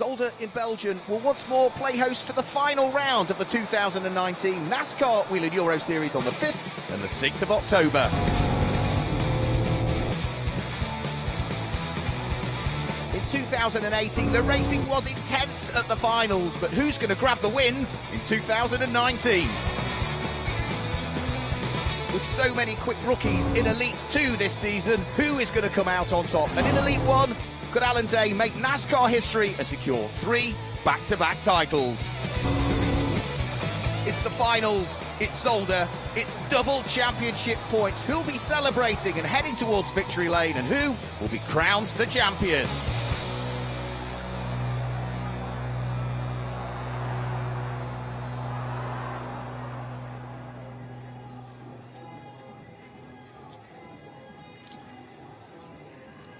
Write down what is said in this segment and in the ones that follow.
Zolder in Belgium will once more play host to the final round of the 2019 NASCAR Whelen Euro Series on the 5th and the 6th of October. In 2018, the racing was intense at the finals, but who's going to grab the wins in 2019? With so many quick rookies in Elite 2 this season, who is going to come out on top? And in Elite 1, could Alan Day make NASCAR history and secure 3 back-to-back titles? It's the finals, it's Zolder, it's double championship points. Who'll be celebrating and heading towards victory lane, and who will be crowned the champion?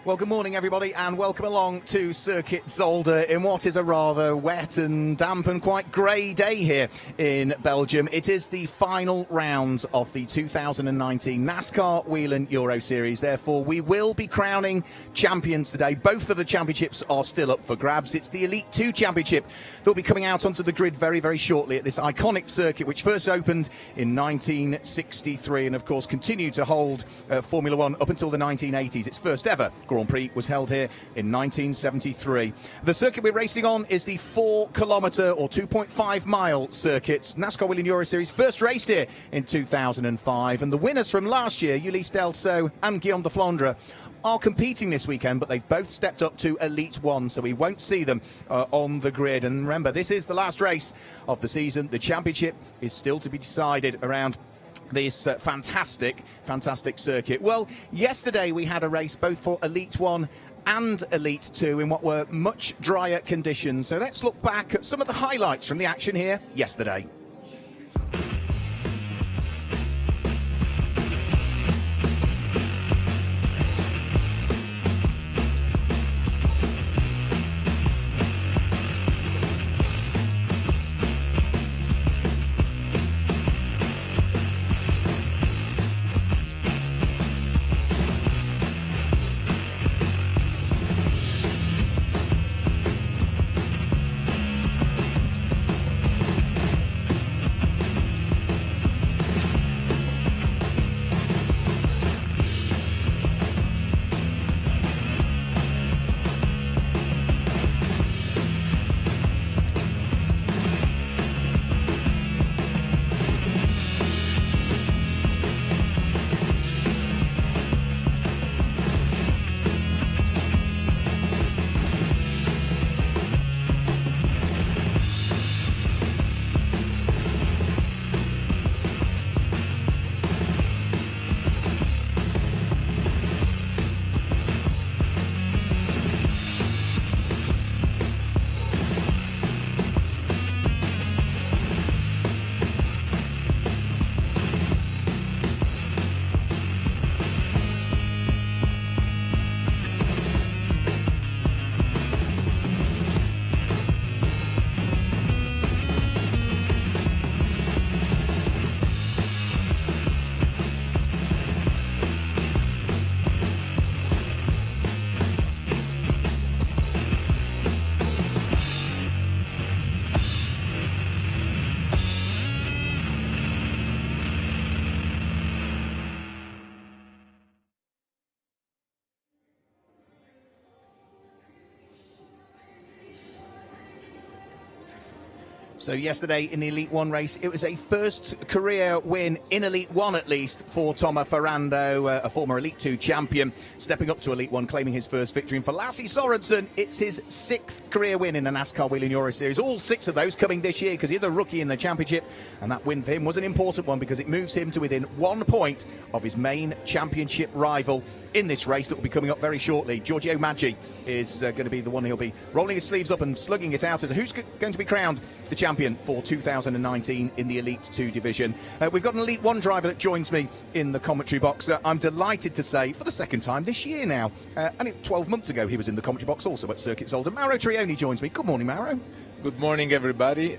Well, good morning, everybody, and welcome along to Circuit Zolder in what is a rather wet and damp and quite grey day here in Belgium. It is the final round of the 2019 NASCAR Whelen Euro Series. Therefore, we will be crowning champions today. Both of the championships are still up for grabs. It's the Elite 2 Championship that will be coming out onto the grid very, very shortly at this iconic circuit, which first opened in 1963 and, of course, continued to hold Formula One up until the 1980s. Its first ever Grand Prix was held here in 1973. The circuit we're racing on is the 4-kilometre or 2.5-mile circuit. NASCAR Whelen Euro Series first raced here in 2005, and the winners from last year, Ulysse Delceau and Guillaume de Flandre, are competing this weekend, but they've both stepped up to Elite 1, so we won't see them on the grid. And remember, this is the last race of the season. The championship is still to be decided around this fantastic circuit. Well, yesterday we had a race both for Elite 1 and Elite 2 in what were much drier conditions. So let's look back at some of the highlights from the action here yesterday. So yesterday in the Elite 1 race, it was a first career win in Elite 1 at least for Thomas Ferrando, a former Elite 2 champion, stepping up to Elite 1, claiming his first victory. And for Lasse Sorensen, it's his 6th career win in the NASCAR Whelen Euro Series. All 6 of those coming this year because he's a rookie in the championship. And that win for him was an important one because it moves him to within 1 point of his main championship rival in this race that will be coming up very shortly. Giorgio Maggi is going to be the one who'll be rolling his sleeves up and slugging it out as who's going to be crowned the champion for 2019 in the Elite 2 division. We've got an Elite 1 driver that joins me in the commentary box. I'm delighted to say, for the second time this year now, and 12 months ago he was in the commentary box also at Circuit Zolder. Mauro Trioni joins me. Good morning, Mauro. Good morning, everybody.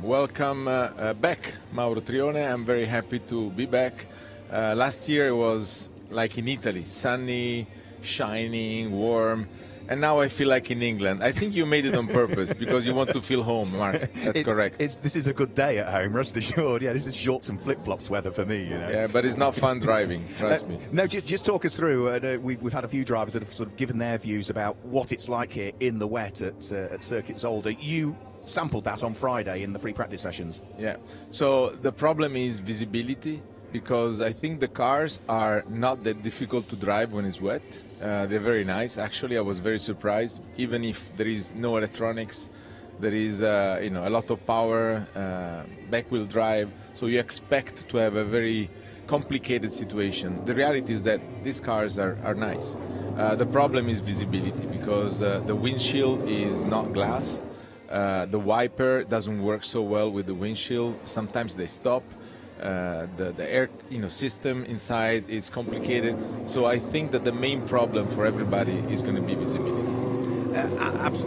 Welcome back, Mauro Trione. I'm very happy to be back. Last year it was like in Italy, sunny, shining, warm. And now I feel like in England. I think you made it on purpose because you want to feel home, Mark. That's correct. This is a good day at home, rest assured. Yeah, this is shorts and flip-flops weather for me, you know. Yeah, but it's not fun driving, trust me. No, just talk us through. We've had a few drivers that have sort of given their views about what it's like here in the wet at Circuit Zolder. You sampled that on Friday in the free practice sessions. Yeah, so the problem is visibility, because I think the cars are not that difficult to drive when it's wet. They're very nice. Actually, I was very surprised. Even if there is no electronics, there is a lot of power, back-wheel drive. So you expect to have a very complicated situation. The reality is that these cars are nice. The problem is visibility, because the windshield is not glass. The wiper doesn't work so well with the windshield. Sometimes they stop. The air system inside is complicated. So I think that the main problem for everybody is going to be visibility.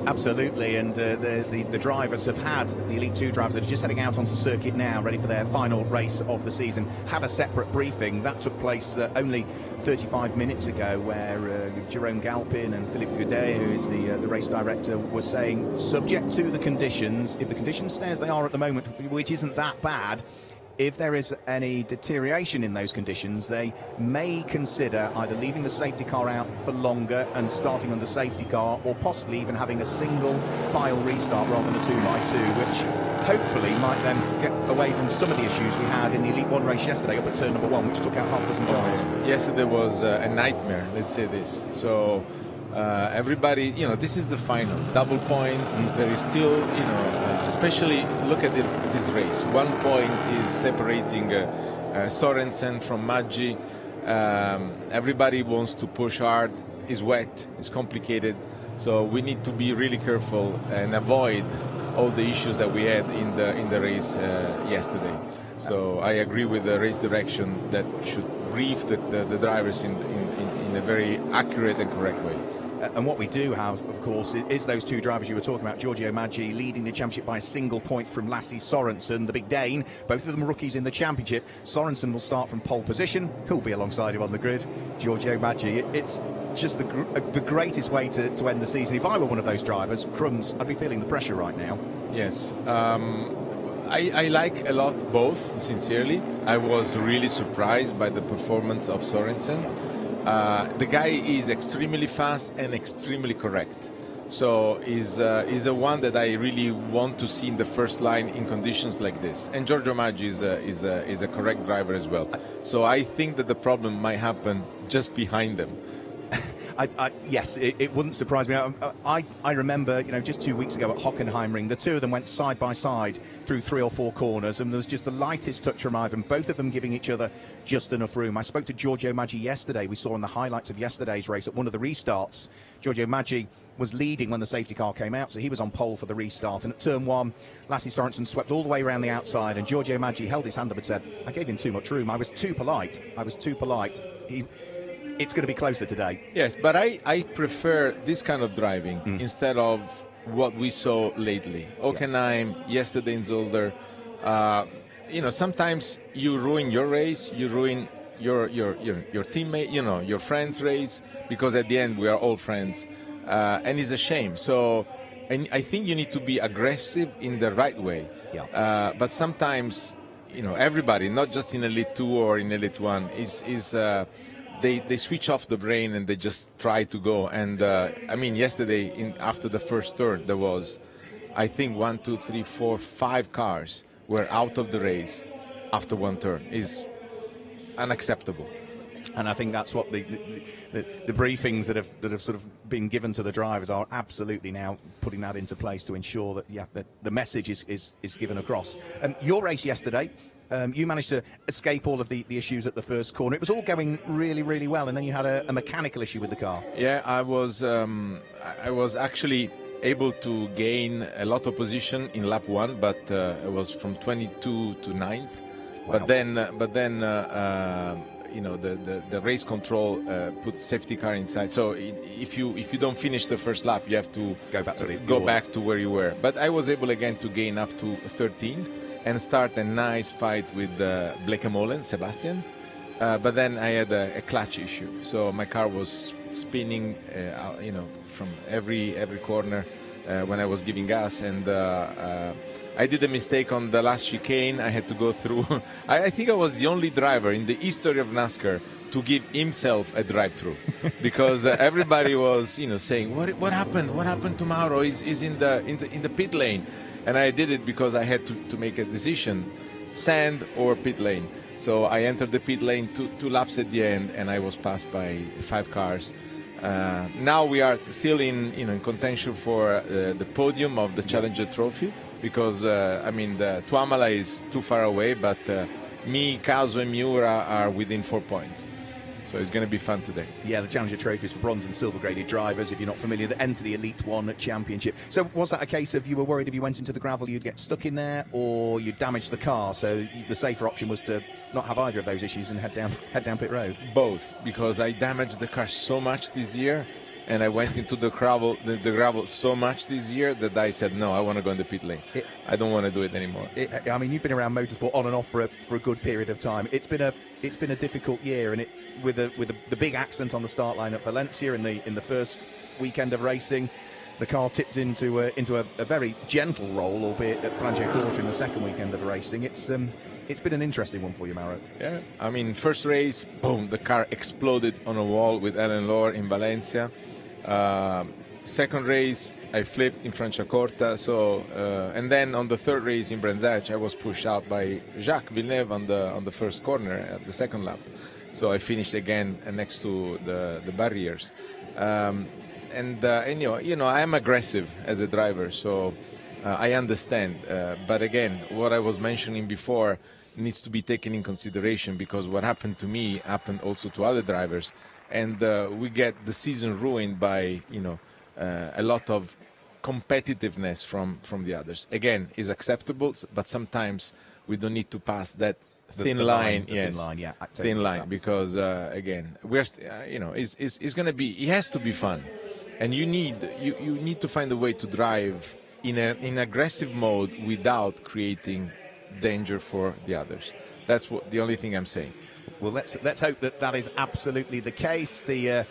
Absolutely, and the drivers have had, the Elite 2 drivers that are just heading out onto circuit now, ready for their final race of the season, had a separate briefing. That took place only 35 minutes ago, where Jerome Galpin and Philippe Goudet, who is the race director, was saying, subject to the conditions, if the conditions stay as they are at the moment, which isn't that bad, if there is any deterioration in those conditions, they may consider either leaving the safety car out for longer and starting on the safety car, or possibly even having a single file restart rather than a 2x2, which hopefully might then get away from some of the issues we had in the Elite 1 race yesterday up at turn number 1, which took out half a dozen drivers. Yesterday was a nightmare, let's say this. So everybody, this is the final. Double points, there is still, especially look at this race. 1 point is separating Sorensen from Maggi. Everybody wants to push hard. It's wet, it's complicated. So we need to be really careful and avoid all the issues that we had in the race yesterday. So I agree with the race direction that should brief the drivers in a very accurate and correct way. And what we do have, of course, is those two drivers you were talking about, Giorgio Maggi leading the championship by a single point from Lasse Sorensen, the big Dane, both of them rookies in the championship. Sorensen will start from pole position. Who'll be alongside him on the grid? Giorgio Maggi. It's just the greatest way to end the season. If I were one of those drivers, crumbs, I'd be feeling the pressure right now. Yes. I like a lot both, sincerely. I was really surprised by the performance of Sorensen. The guy is extremely fast and extremely correct. So is a one that I really want to see in the first line in conditions like this. And Giorgio Maggi is a correct driver as well. So I think that the problem might happen just behind them. Yes, it wouldn't surprise me. I remember, just 2 weeks ago at Hockenheimring, the two of them went side by side through 3 or 4 corners, and there was just the lightest touch from either, both of them giving each other just enough room. I spoke to Giorgio Maggi yesterday. We saw in the highlights of yesterday's race at one of the restarts, Giorgio Maggi was leading when the safety car came out, so he was on pole for the restart. And at turn 1, Lasse Sorensen swept all the way around the outside, and Giorgio Maggi held his hand up and said, I gave him too much room. I was too polite. It's going to be closer today. Yes, but I prefer this kind of driving instead of what we saw lately. Hockenheim, yesterday in Zolder. Sometimes you ruin your race, you ruin your teammate, your friend's race, because at the end we are all friends, and it's a shame. So, and I think you need to be aggressive in the right way. Yeah. But sometimes, everybody, not just in Elite 2 or in Elite 1, They switch off the brain and they just try to go. And yesterday, after the first turn, there was, I think, 1, 2, 3, 4, 5 cars were out of the race after one turn. Is unacceptable. And I think that's what the briefings that have sort of been given to the drivers are absolutely now putting that into place to ensure that the message is given across. Your race yesterday. You managed to escape all of the issues at the first corner. It was all going really, really well, and then you had a mechanical issue with the car. Yeah, I was actually able to gain a lot of position in lap 1, but it was from 22 to 9th. Wow. But then the race control puts safety car inside. So if you don't finish the first lap, you have to go back to where you were. But I was able again to gain up to 13. And start a nice fight with Blekemolen, Sebastian. But then I had a clutch issue. So my car was spinning, from every corner when I was giving gas, and I did a mistake on the last chicane. I had to go through. I think I was the only driver in the history of NASCAR to give himself a drive-through, because everybody was, saying, "What happened? What happened to Mauro? He's in the pit lane," and I did it because I had to make a decision: sand or pit lane. So I entered the pit lane two laps at the end, and I was passed by 5 cars. Now we are still in contention for the podium of the Challenger Trophy, because the Tuamala is too far away, but me, Kazu, and Miura are within 4 points. So it's going to be fun today. Yeah, the Challenger Trophy is for bronze and silver graded drivers, if you're not familiar, that enter the Elite One Championship. So was that a case of you were worried if you went into the gravel you'd get stuck in there, or you'd damage the car? So the safer option was to not have either of those issues and head down pit road? Both, because I damaged the car so much this year, and I went into the gravel so much this year that I said, no, I want to go in the pit lane. I don't want to do it anymore. You've been around motorsport on and off for a good period of time. It's been a difficult year, and with the big accident on the start line at Valencia in the first weekend of racing, the car tipped into a very gentle roll, albeit at Franciacorta in the second weekend of racing. It's been an interesting one for you, Mauro. Yeah, first race, boom, the car exploded on a wall with Helen Euro in Valencia. Second race, I flipped in Franciacorta. And then on the third race in Branzac, I was pushed out by Jacques Villeneuve on the first corner at the second lap. So I finished again next to the barriers. I am aggressive as a driver, so I understand. But again, what I was mentioning before needs to be taken in consideration, because what happened to me happened also to other drivers, and we get the season ruined by a lot of competitiveness from the others. Again, is acceptable, but sometimes we don't need to pass that thin line. Yes, thin line, yeah, thin line, because again, we're it's going to be. It has to be fun, and you need to find a way to drive in aggressive mode without creating danger for the others. That's the only thing I'm saying. Well, let's hope that is absolutely the case. The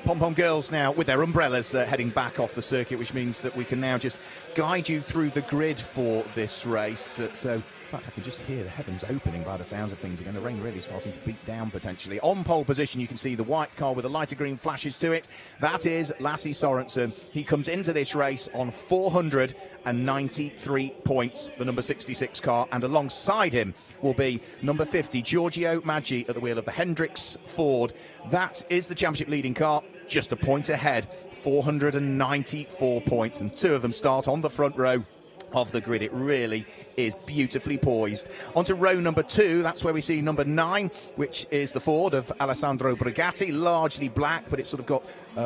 pom-pom girls now with their umbrellas heading back off the circuit, which means that we can now just guide you through the grid for this race. In fact, I can just hear the heavens opening by the sounds of things again. The rain really starting to beat down potentially. On pole position, you can see the white car with the lighter green flashes to it. That is Lasse Sorensen. He comes into this race on 493 points, the number 66 car, and alongside him will be number 50, Giorgio Maggi, at the wheel of the Hendricks Ford. That is the championship leading car, just a point ahead, 494 points, and 2 of them start on the front row of the grid. It really is beautifully poised. Onto row number 2, that's where we see number 9, which is the Ford of Alessandro Brigatti, largely black, but it's sort of got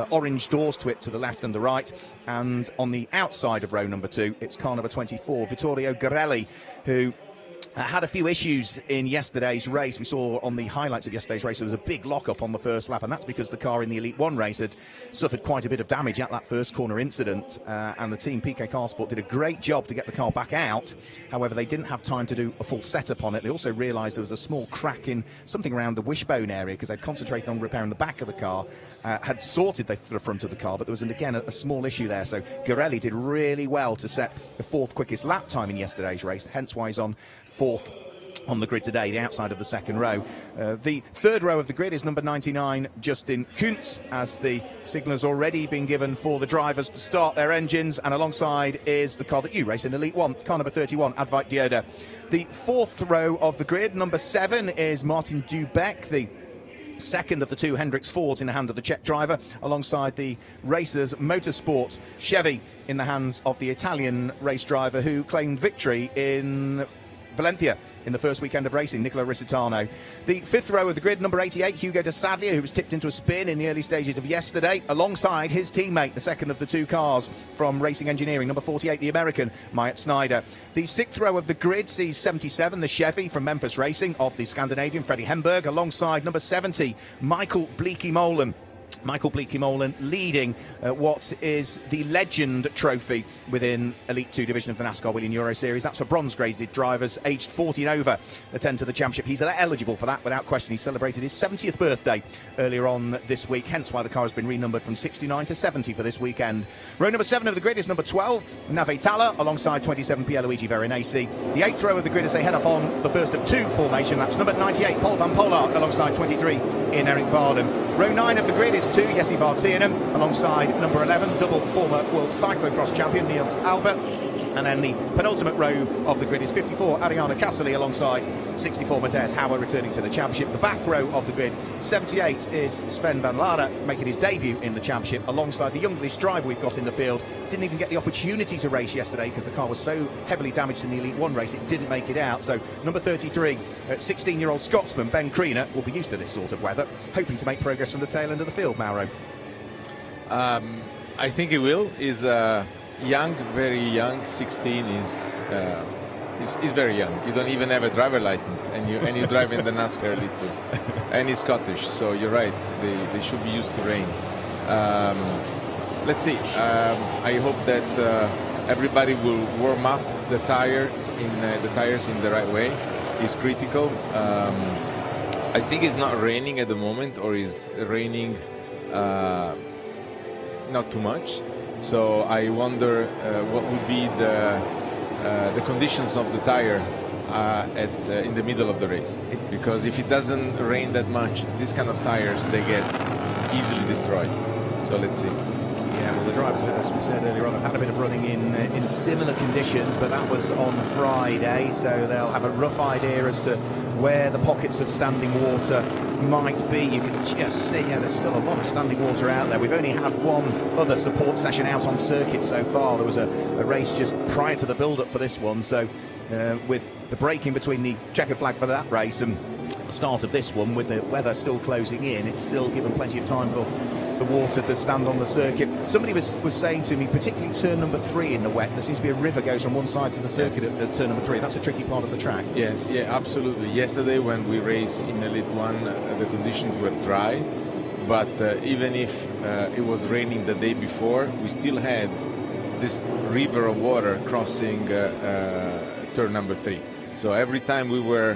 orange doors to it to the left and the right. And on the outside of row number 2, it's car number 24, Vittorio Garelli, who had a few issues in yesterday's race. We saw on the highlights of yesterday's race there was a big lock-up on the first lap, and that's because the car in the Elite One race had suffered quite a bit of damage at that first corner incident, and the team PK Carsport did a great job to get the car back out. However, they didn't have time to do a full setup on it. They also realised there was a small crack in something around the wishbone area, because they'd concentrated on repairing the back of the car, had sorted the front of the car, but there was again a small issue there. So Garelli did really well to set the 4th quickest lap time in yesterday's race, hence why he's on 4th on the grid today, the outside of the second row. The third row of the grid is number 99, Justin Kuntz, as the signal has already been given for the drivers to start their engines, and alongside is the car that you race in Elite One, car number 31, Advait Dioda. The 4th row of the grid, number 7, is Martin Dubeck, the second of the 2 Hendricks Fords in the hand of the Czech driver, alongside the Racers Motorsport Chevy in the hands of the Italian race driver who claimed victory in Valencia in the first weekend of racing, Nicola Risitano. The 5th row of the grid, number 88, Hugo de Sadlia, who was tipped into a spin in the early stages of yesterday, alongside his teammate, the second of the 2 cars from Racing Engineering, number 48, the American, Myatt Snyder. The 6th row of the grid sees 77, the Chevy from Memphis Racing, of the Scandinavian, Freddie Hemberg, alongside number 70, Michael Bleaky Molan Michael Bleekemolen leading what is the Legend Trophy within Elite 2 division of the NASCAR Whelen Euro Series. That's for bronze-graded drivers aged 14 over that enter the championship. He's eligible for that without question. He celebrated his 70th birthday earlier on this week, hence why the car has been renumbered from 69 to 70 for this weekend. Row number 7 of the grid is number 12, Nave Tala, alongside 27, Pierluigi Veronese. The 8th row of the grid as they head off on the first of 2 formation. That's number 98, Paul van Pollard, alongside 23 in Eric Varden. Row 9 of the grid is 2, Jesse Vartienen, alongside number 11, double former World Cyclocross champion Niels Albert. And then the penultimate row of the grid is 54, Ariana Cassely, alongside 64, Matthias Hauer, returning to the championship. The back row of the grid, 78, is Sven van Laara, making his debut in the championship, alongside the youngest driver we've got in the field. Didn't even get the opportunity to race yesterday because the car was so heavily damaged in the Elite 1 race, it didn't make it out. So number 33, 16-year-old Scotsman Ben Kriener will be used to this sort of weather, hoping to make progress from the tail end of the field, Mauro. I think he will. He's young, very young. 16 is very young. You don't even have a driver license, and you drive in the NASCAR Elite 2. And he's Scottish, so you're right. They should be used to rain. Let's see. I hope that everybody will warm up the tires in the right way. It's critical. I think it's not raining at the moment, or is raining not too much. So I wonder what would be the conditions of the tire in the middle of the race. Because if it doesn't rain that much, these kind of tires, they get easily destroyed. So let's see. Yeah, well, the drivers, as we said earlier on, have had a bit of running in similar conditions, but that was on Friday, so they'll have a rough idea as to where the pockets of standing water might be. You can just see, there's still a lot of standing water out there. We've only had one other support session out on circuit so far. There was a race just prior to the build-up for this one, so with the break in between the checkered flag for that race and the start of this one, with the weather still closing in, it's still given plenty of time for the water to stand on the circuit. Somebody was saying to me, particularly turn number 3 in the wet, there seems to be a river goes from one side to the circuit at turn number 3. That's a tricky part of the track. Yes, yeah, absolutely. Yesterday when we raced in Elite 1, the conditions were dry, but even if it was raining the day before, we still had this river of water crossing turn number 3. So every time we were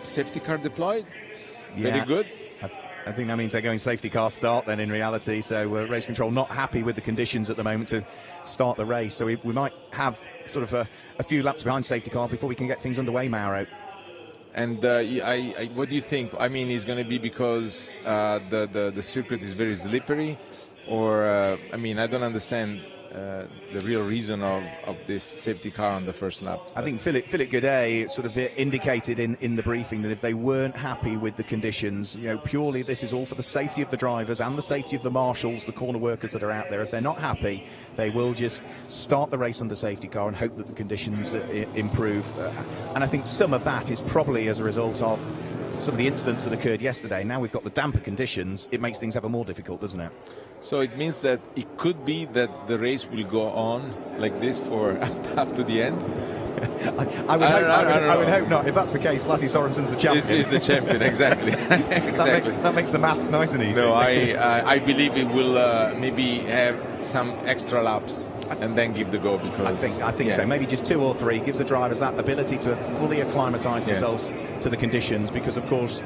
safety car deployed, very good. I think that means they're going safety car start then in reality. So race control not happy with the conditions at the moment to start the race. So we might have sort of a few laps behind safety car before we can get things underway, Mauro. And what do you think? I mean, it's going to be because the circuit is very slippery, or I mean, I don't understand the real reason of this safety car on the first lap. I think Philip Goudet sort of indicated in the briefing that if they weren't happy with the conditions, purely this is all for the safety of the drivers and the safety of the marshals, the corner workers that are out there. If they're not happy, they will just start the race under safety car and hope that the conditions improve. And I think some of that is probably as a result of some of the incidents that occurred yesterday. Now we've got the damper conditions, it makes things ever more difficult, doesn't it? So it means that it could be that the race will go on like this for up to the end. I would hope not. If that's the case, Lasse Sorensen's the champion. This is the champion, exactly. Exactly. That makes the maths nice and easy. No, I believe it will maybe have some extra laps and then give the go, because I think so. Maybe just 2 or 3 gives the drivers that ability to fully acclimatise themselves to the conditions, because of course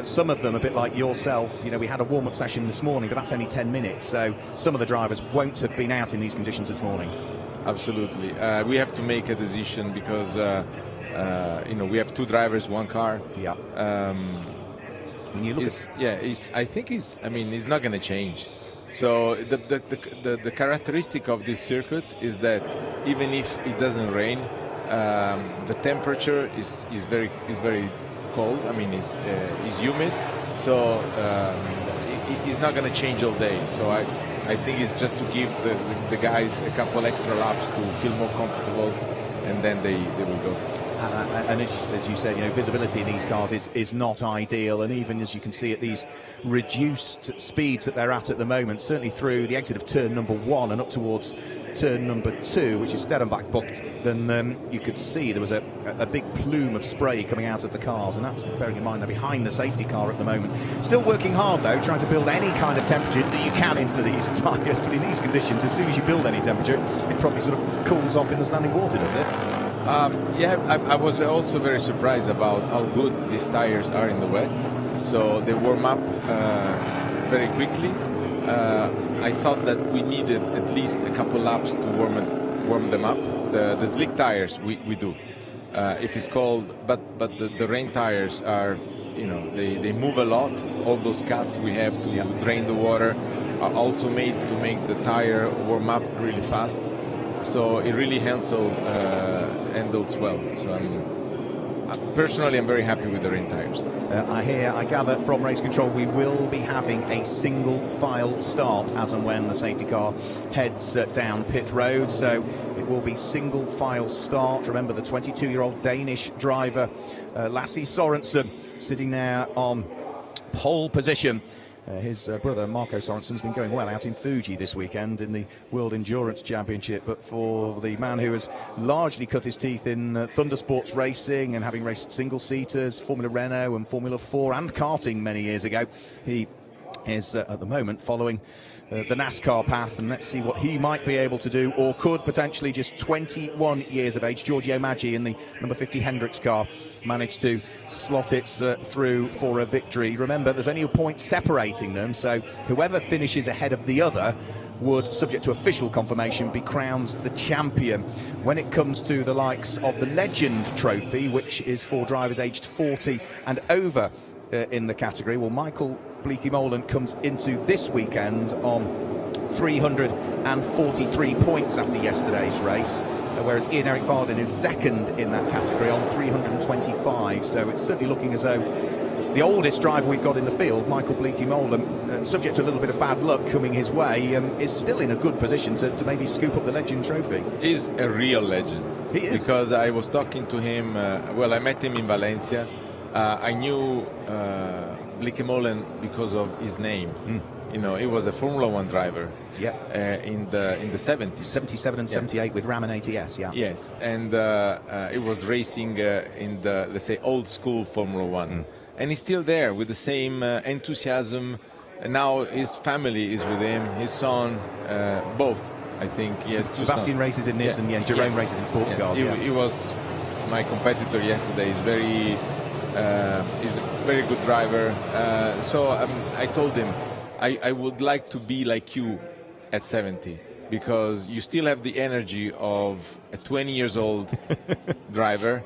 some of them, a bit like yourself, we had a warm-up session this morning, but that's only 10 minutes, so some of the drivers won't have been out in these conditions this morning. Absolutely. We have to make a decision because we have 2 drivers, 1 car. Yeah. When you look he's not going to change. So the characteristic of this circuit is that even if it doesn't rain, the temperature is very cold. I mean, it's humid, so it's not going to change all day. So I think it's just to give the guys a couple extra laps to feel more comfortable, and then they will go. And as you said, visibility in these cars is not ideal, and even as you can see at these reduced speeds that they're at the moment, certainly through the exit of turn number 1 and up towards turn number 2, which is Sterrenbach booked, then you could see there was a big plume of spray coming out of the cars, and that's, bearing in mind, they're behind the safety car at the moment. Still working hard, though, trying to build any kind of temperature that you can into these tyres, but in these conditions, as soon as you build any temperature, it probably sort of cools off in the standing water, does it? I was also very surprised about how good these tires are in the wet. So they warm up very quickly. I thought that we needed at least a couple laps to warm them up. The slick tires we do, if it's cold, but the rain tires are, they move a lot. All those cuts we have to drain the water are also made to make the tire warm up really fast. So it really handles well. So personally, I'm very happy with the rain tires. I gather from race control, we will be having a single file start as and when the safety car heads down pit road. So it will be single file start. Remember, the 22-year-old Danish driver, Lasse Sorensen, sitting there on pole position. His brother Marco Sorensen's been going well out in Fuji this weekend in the World Endurance Championship, but for the man who has largely cut his teeth in Thundersports racing and having raced single-seaters, Formula Renault and Formula 4 and karting many years ago, he is at the moment following the NASCAR path, and let's see what he might be able to do, or could potentially. Just 21 years of age. Giorgio Maggi in the number 50 Hendricks car managed to slot it through for a victory. Remember, there's only a point separating them, so whoever finishes ahead of the other would, subject to official confirmation, be crowned the champion. When it comes to the likes of the Legend Trophy, which is for drivers aged 40 and over in the category, well, Michael Bleekemolen comes into this weekend on 343 points after yesterday's race, whereas Ian-Eric Varden is second in that category on 325. So it's certainly looking as though the oldest driver we've got in the field, Michael Bleekemolen, subject to a little bit of bad luck coming his way, is still in a good position to maybe scoop up the Legend Trophy. He's a real legend. He is. Because I was talking to him, I met him in Valencia. I knew Bleekemolen because of his name. He was a Formula 1 driver in the 70s. 77 and 78 with Raman ATS, Yes, and it was racing in the, let's say, old school Formula 1. And he's still there with the same enthusiasm. And now his family is with him, his son, both, I think. Yes, Sebastian races in Nissan, and Jerome races in sports cars. He was my competitor yesterday. He's a very good driver. So I told him, I would like to be like you at 70, because you still have the energy of a 20 years old driver.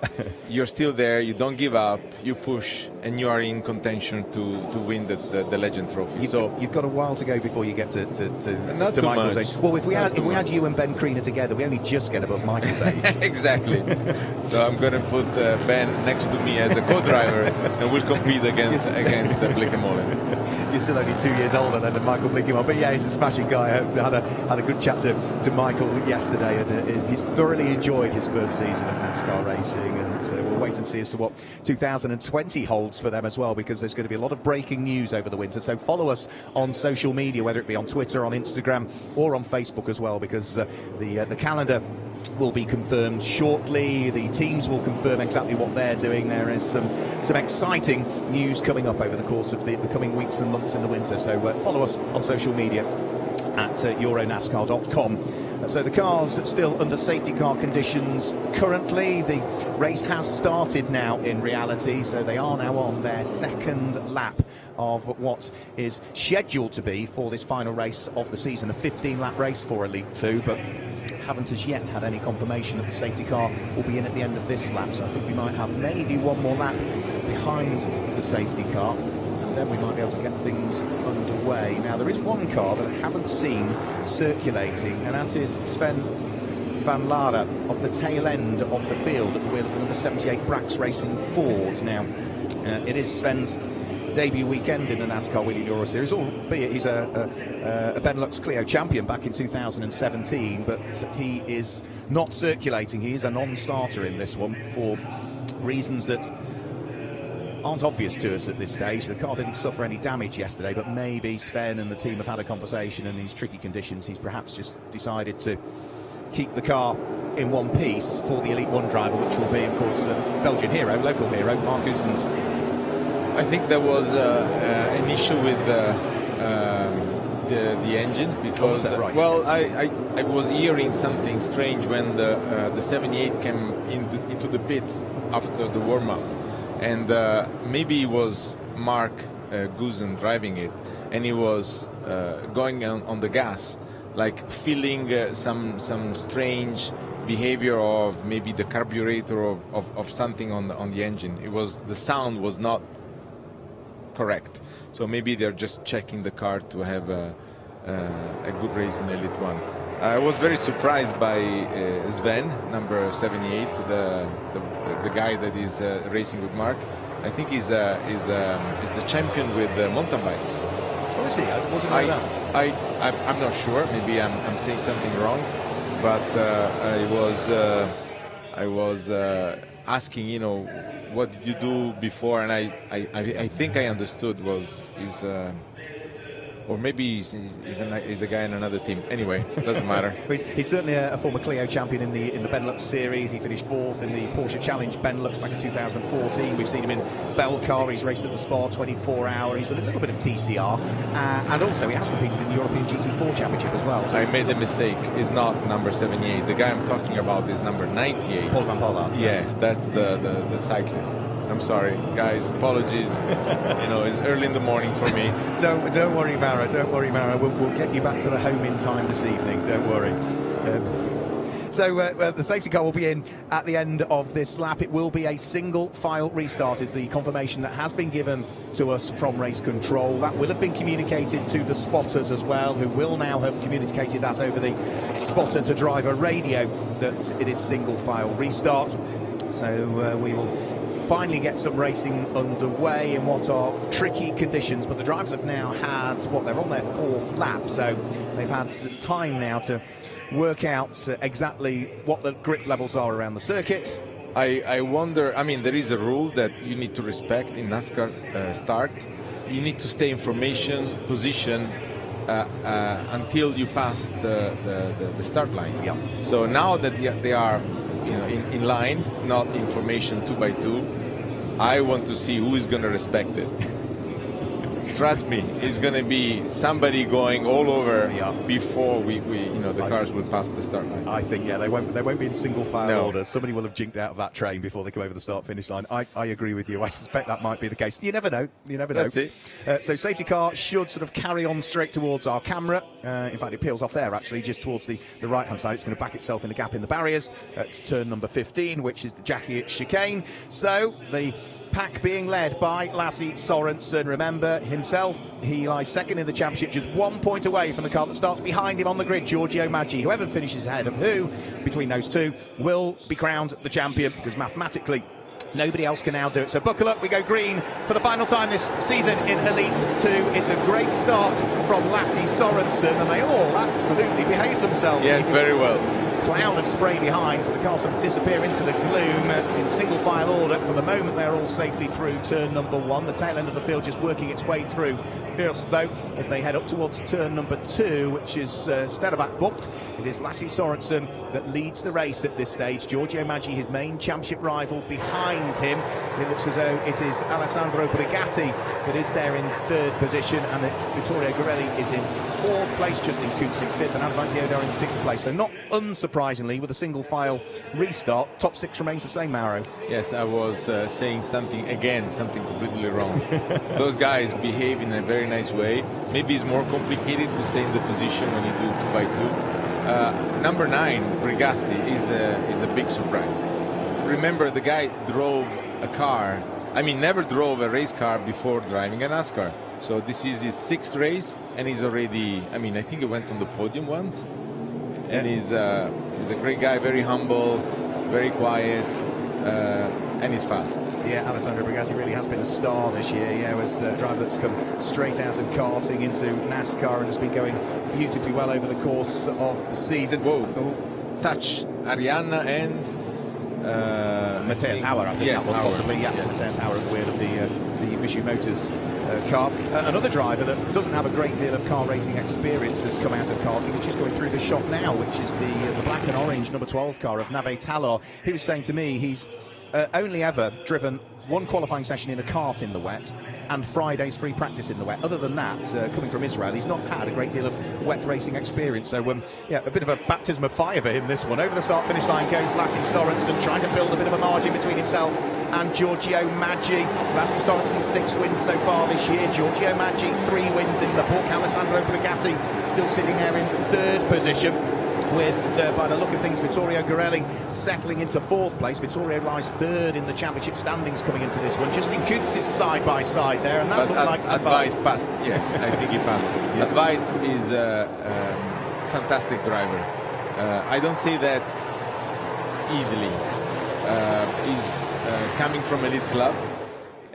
You're still there, you don't give up, you push, and you are in contention to win the Legend Trophy. You've got a while to go before you get to Michael's age. Well, if we had you and Ben Kriener together, we only just get above Michael's age. Exactly. So I'm going to put Ben next to me as a co-driver, and we'll compete against the Bleekemolen. You're still only 2 years older than Michael Bleekemolen, but yeah, he's a smashing guy. I had a good chat to Michael yesterday, and he's thoroughly enjoyed his first season of NASCAR racing, and we'll wait and see as to what 2020 holds for them as well, because there's going to be a lot of breaking news over the winter. So follow us on social media, whether it be on Twitter, on Instagram, or on Facebook as well, because the calendar will be confirmed shortly. The teams will confirm exactly what they're doing. There is some exciting news coming up over the course of the coming weeks and months in the winter. So follow us on social media at euronascar.com. So the cars still under safety car conditions currently. The race has started now in reality, so they are now on their second lap of what is scheduled to be, for this final race of the season, a 15-lap race for Elite 2, but haven't as yet had any confirmation that the safety car will be in at the end of this lap. So I think we might have maybe one more lap behind the safety car, and then we might be able to get things underway. Now, there is one car that I haven't seen circulating, and that is Sven van Lara of the tail end of the field at the wheel of the number 78 Brax Racing Ford. Now, it is Sven's debut weekend in the NASCAR Whelen Euro Series, albeit he's a Benelux Clio champion back in 2017, but he is not circulating. He is a non-starter in this one for reasons that aren't obvious to us at this stage. The car didn't suffer any damage yesterday, but maybe Sven and the team have had a conversation, and in these tricky conditions he's perhaps just decided to keep the car in one piece for the Elite 1 driver, which will be, of course, Belgian hero, local hero, Mark Oosens. I think there was an issue with the engine, because right? Well, I was hearing something strange when the 78 came into the pits after the warm-up, and maybe it was Mark Goosen driving it, and he was going on the gas, like feeling some strange behavior of maybe the carburetor of something on the engine. The sound was not correct, so maybe they're just checking the car to have a good race in Elite 1. I was very surprised by Sven, number 78, the guy that is racing with Mark. I think he's a champion with mountain bikes. Oh, is he? Wasn't like that. I'm not sure. Maybe I'm saying something wrong, but I was asking, what did you do before? And I think I understood or maybe he's a guy in another team. Anyway, it doesn't matter. He's certainly a former Clio champion in the Benelux Series. He finished 4th in the Porsche Challenge Benelux back in 2014. We've seen him in Belcar. He's raced at the Spa 24 Hour. He's done a little bit of TCR, and also he has competed in the European GT4 Championship as well. So I made a mistake. It's not number 78. The guy I'm talking about is number 98. Paul van Pollard. Yes, that's the cyclist. I'm sorry, guys. Apologies. It's early in the morning for me. Don't worry, Mara. Don't worry, Mara. We'll get you back to the home in time this evening. Don't worry. So the safety car will be in at the end of this lap. It will be a single file restart, is the confirmation that has been given to us from race control. That will have been communicated to the spotters as well, who will now have communicated that over the spotter to driver radio, that it is single file restart. So we will finally get some racing underway in what are tricky conditions, but the drivers have now had they're on their 4th lap, so they've had time now to work out exactly what the grip levels are around the circuit. I wonder, there is a rule that you need to respect in NASCAR start. You need to stay in formation position until you pass the start line. Yeah. So now that they are in line, not in formation 2 by 2, I want to see who is going to respect it. Trust me, it's going to be somebody going all over before the cars will pass the start line. I think they won't be in single file order. Somebody will have jinked out of that train before they come over the start finish line. I agree with you. I suspect that might be the case. You never know. That's it. So safety car should sort of carry on straight towards our camera. In fact, it peels off there actually, just towards the right hand side. It's going to back itself in the gap in the barriers. It's turn number 15, which is the Jackie chicane. So the pack being led by Lasse Sorensen. Remember himself, he lies second in the championship, just 1 point away from the car that starts behind him on the grid, Giorgio Maggi. Whoever finishes ahead of who between those two will be crowned the champion, because mathematically nobody else can now do it. So buckle up, we go green for the final time this season in Elite 2. It's a great start from Lasse Sorensen, and they all absolutely behave themselves. Yes, very well. Cloud of spray behind, so the cars sort of disappear into the gloom in single file order. For the moment, they're all safely through turn number 1. The tail end of the field just working its way through. First, though, as they head up towards turn number 2, which is Stedabak booked, it is Lasse Sorensen that leads the race at this stage. Giorgio Maggi, his main championship rival, behind him. It looks as though it is Alessandro Brigatti that is there in 3rd position, and Vittorio Gorelli is in 4th place, Justin Kuntz in 5th, and Advant Diodar in 6th place. So not unsurprisingly, with a single file restart, top 6 remains the same, Mauro. Yes, I was saying something completely wrong. Those guys behave in a very nice way. Maybe it's more complicated to stay in the position when you do 2 by 2. Number 9, Brigatti, is a big surprise. Remember, the guy drove a car, never drove a race car before driving a NASCAR. So this is his 6th race, and he's already, I think he went on the podium once. And he's a great guy, very humble, very quiet, and he's fast. Yeah, Alessandro Brigatti really has been a star this year. Yeah, as a driver that's come straight out of karting into NASCAR and has been going beautifully well over the course of the season. Whoa. Touch Arianna and Matthias Hauer, I think yes, that was Hauer. possibly. Yeah, Yes. Matthias Hauer at the wheel of the Mitsubishi Motors car. Another driver that doesn't have a great deal of car racing experience has come out of karting. He's just going through the shop now, which is the black and orange number 12 car of Nave Talor. He was saying to me he's only ever driven one qualifying session in a kart in the wet and Friday's free practice in the wet. Other than that, coming from Israel, he's not had a great deal of wet racing experience. So, yeah, a bit of a baptism of fire for him, this one. Over the start-finish line goes Lasse Sorensen, trying to build a bit of a margin between himself and Giorgio Maggi. Lasse Sorensen 6 wins so far this year. Giorgio Maggi 3 wins in the book. Alessandro Brigatti still sitting there in 3rd position, with, by the look of things, Vittorio Gorelli settling into 4th place. Vittorio lies 3rd in the championship standings coming into this one. Justin Kuntz is side by side there, and that looked like Advait passed. Yes, I think he passed. Yeah. Advait is a fantastic driver. I don't say that easily. He's coming from elite club,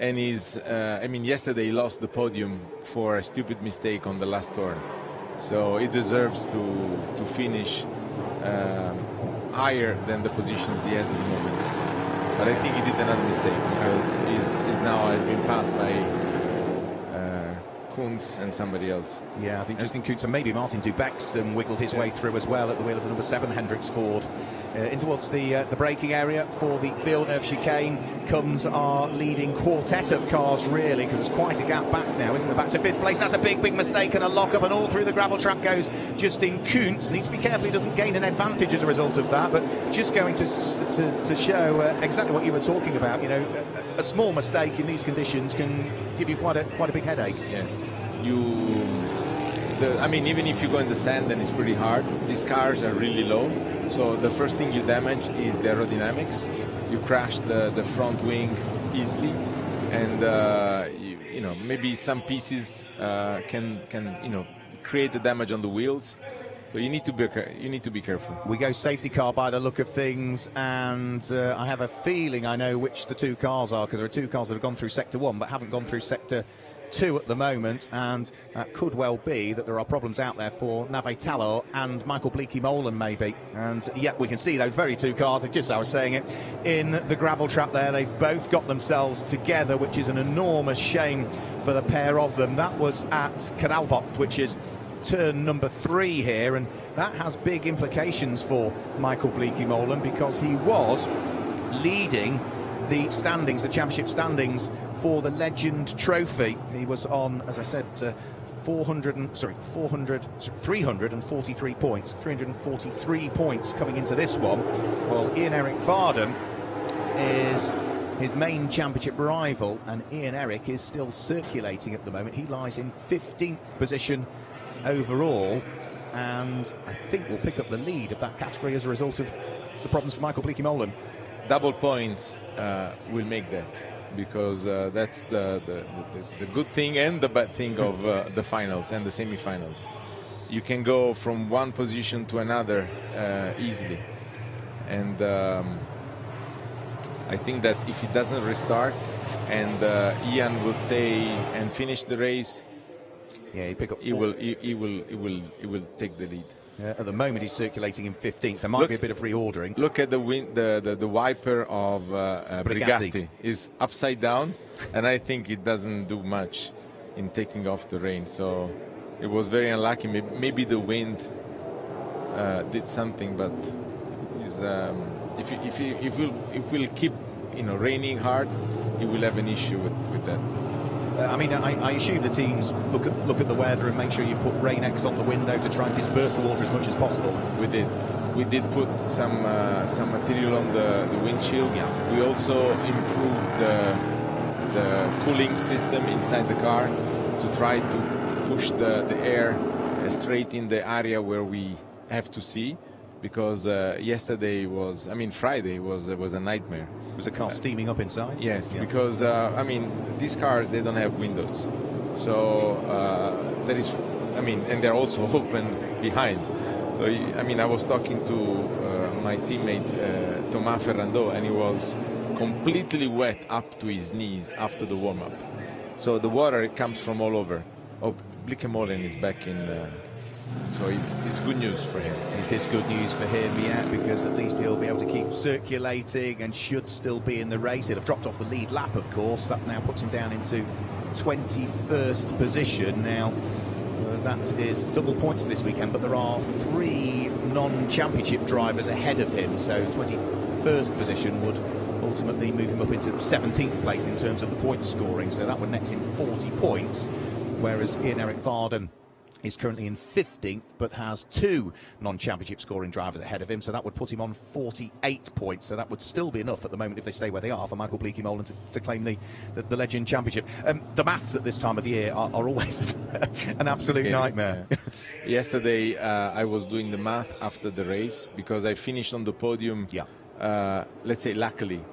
and he's. I mean, yesterday he lost the podium for a stupid mistake on the last turn. So he deserves to finish higher than the position he has at the moment. But I think he did another mistake because he's now has been passed by Kuntz and somebody else. Yeah, I think Justin Kuntz and maybe Martin Dubecks wiggled his way through as well at the wheel of the number 7 Hendricks Ford. In towards the braking area for the Villeneuve chicane comes our leading quartet of cars, really, because there's quite a gap back now, isn't there? Back to 5th place. That's a big mistake and a lock-up, and all through the gravel trap goes Justin Kuntz. Needs to be careful he doesn't gain an advantage as a result of that, but just going to show exactly what you were talking about. You know, a small mistake in these conditions can give you quite a big headache. Yes, I mean, even if you go in the sand, then it's pretty hard. These cars are really low. So the first thing you damage is the aerodynamics. You crash the front wing easily, and you know, maybe some pieces can create the damage on the wheels. So you need to be careful. We go safety car by the look of things, and I have a feeling I know which the 2 cars are, because there are 2 cars that have gone through sector 1 but haven't gone through sector 2 at the moment, and that could well be that there are problems out there for Nave Talor and Michael Bleekie-Molen maybe. And yet we can see those very 2 cars, just as I was saying it, in the gravel trap there. They've both got themselves together, which is an enormous shame for the pair of them. That was at Kanalbocht, which is turn number 3 here, and that has big implications for Michael Bleekie-Molen, because he was leading the standings, the championship standings, for the Legend Trophy. He was on, as I said, 343 points. 343 points coming into this one. Well, Ian-Eric Varden is his main championship rival, and Ian-Eric is still circulating at the moment. He lies in 15th position overall, and I think will pick up the lead of that category as a result of the problems for Michael Bleekie-Molen. Double points will make that, because that's the good thing and the bad thing of the finals and the semi-finals. You can go from one position to another easily, and I think that if he doesn't restart and Ian will stay and finish the race, yeah, he pick up. He will take the lead. At the moment, he's circulating in 15th. There might be a bit of reordering. Look at the wiper of Brigatti is upside down, and I think it doesn't do much in taking off the rain. So it was very unlucky. Maybe the wind did something, but if we'll keep raining hard, he will have an issue with that. I mean, I assume the teams look at the weather and make sure you put Rain-X on the window to try and disperse the water as much as possible. We did put some material on the windshield. Yeah. We also improved the cooling system inside the car to try to push the air straight in the area where we have to see, because Friday was a nightmare. Was the car steaming up inside? Yes, yeah. Because these cars, they don't have windows, so there is, and they're also open behind. So I was talking to my teammate Thomas Ferrando, and he was completely wet up to his knees after the warm-up. So the water, it comes from all over. Oh, Bleekie-Molen is back in So it's good news for him. It is good news for him, yeah, because at least he'll be able to keep circulating and should still be in the race. He'll have dropped off the lead lap, of course. That now puts him down into 21st position. Now, that is double points for this weekend, but there are 3 non-championship drivers ahead of him, so 21st position would ultimately move him up into 17th place in terms of the point scoring, so that would net him 40 points, whereas Ian-Eric Varden is currently in 15th, but has 2 non-championship scoring drivers ahead of him, so that would put him on 48 points. So that would still be enough at the moment, if they stay where they are, for Michael Bleekie-Molen to claim the Legend Championship. The maths at this time of the year are always an absolute nightmare. Yeah. Yesterday, I was doing the math after the race, because I finished on the podium, let's say luckily,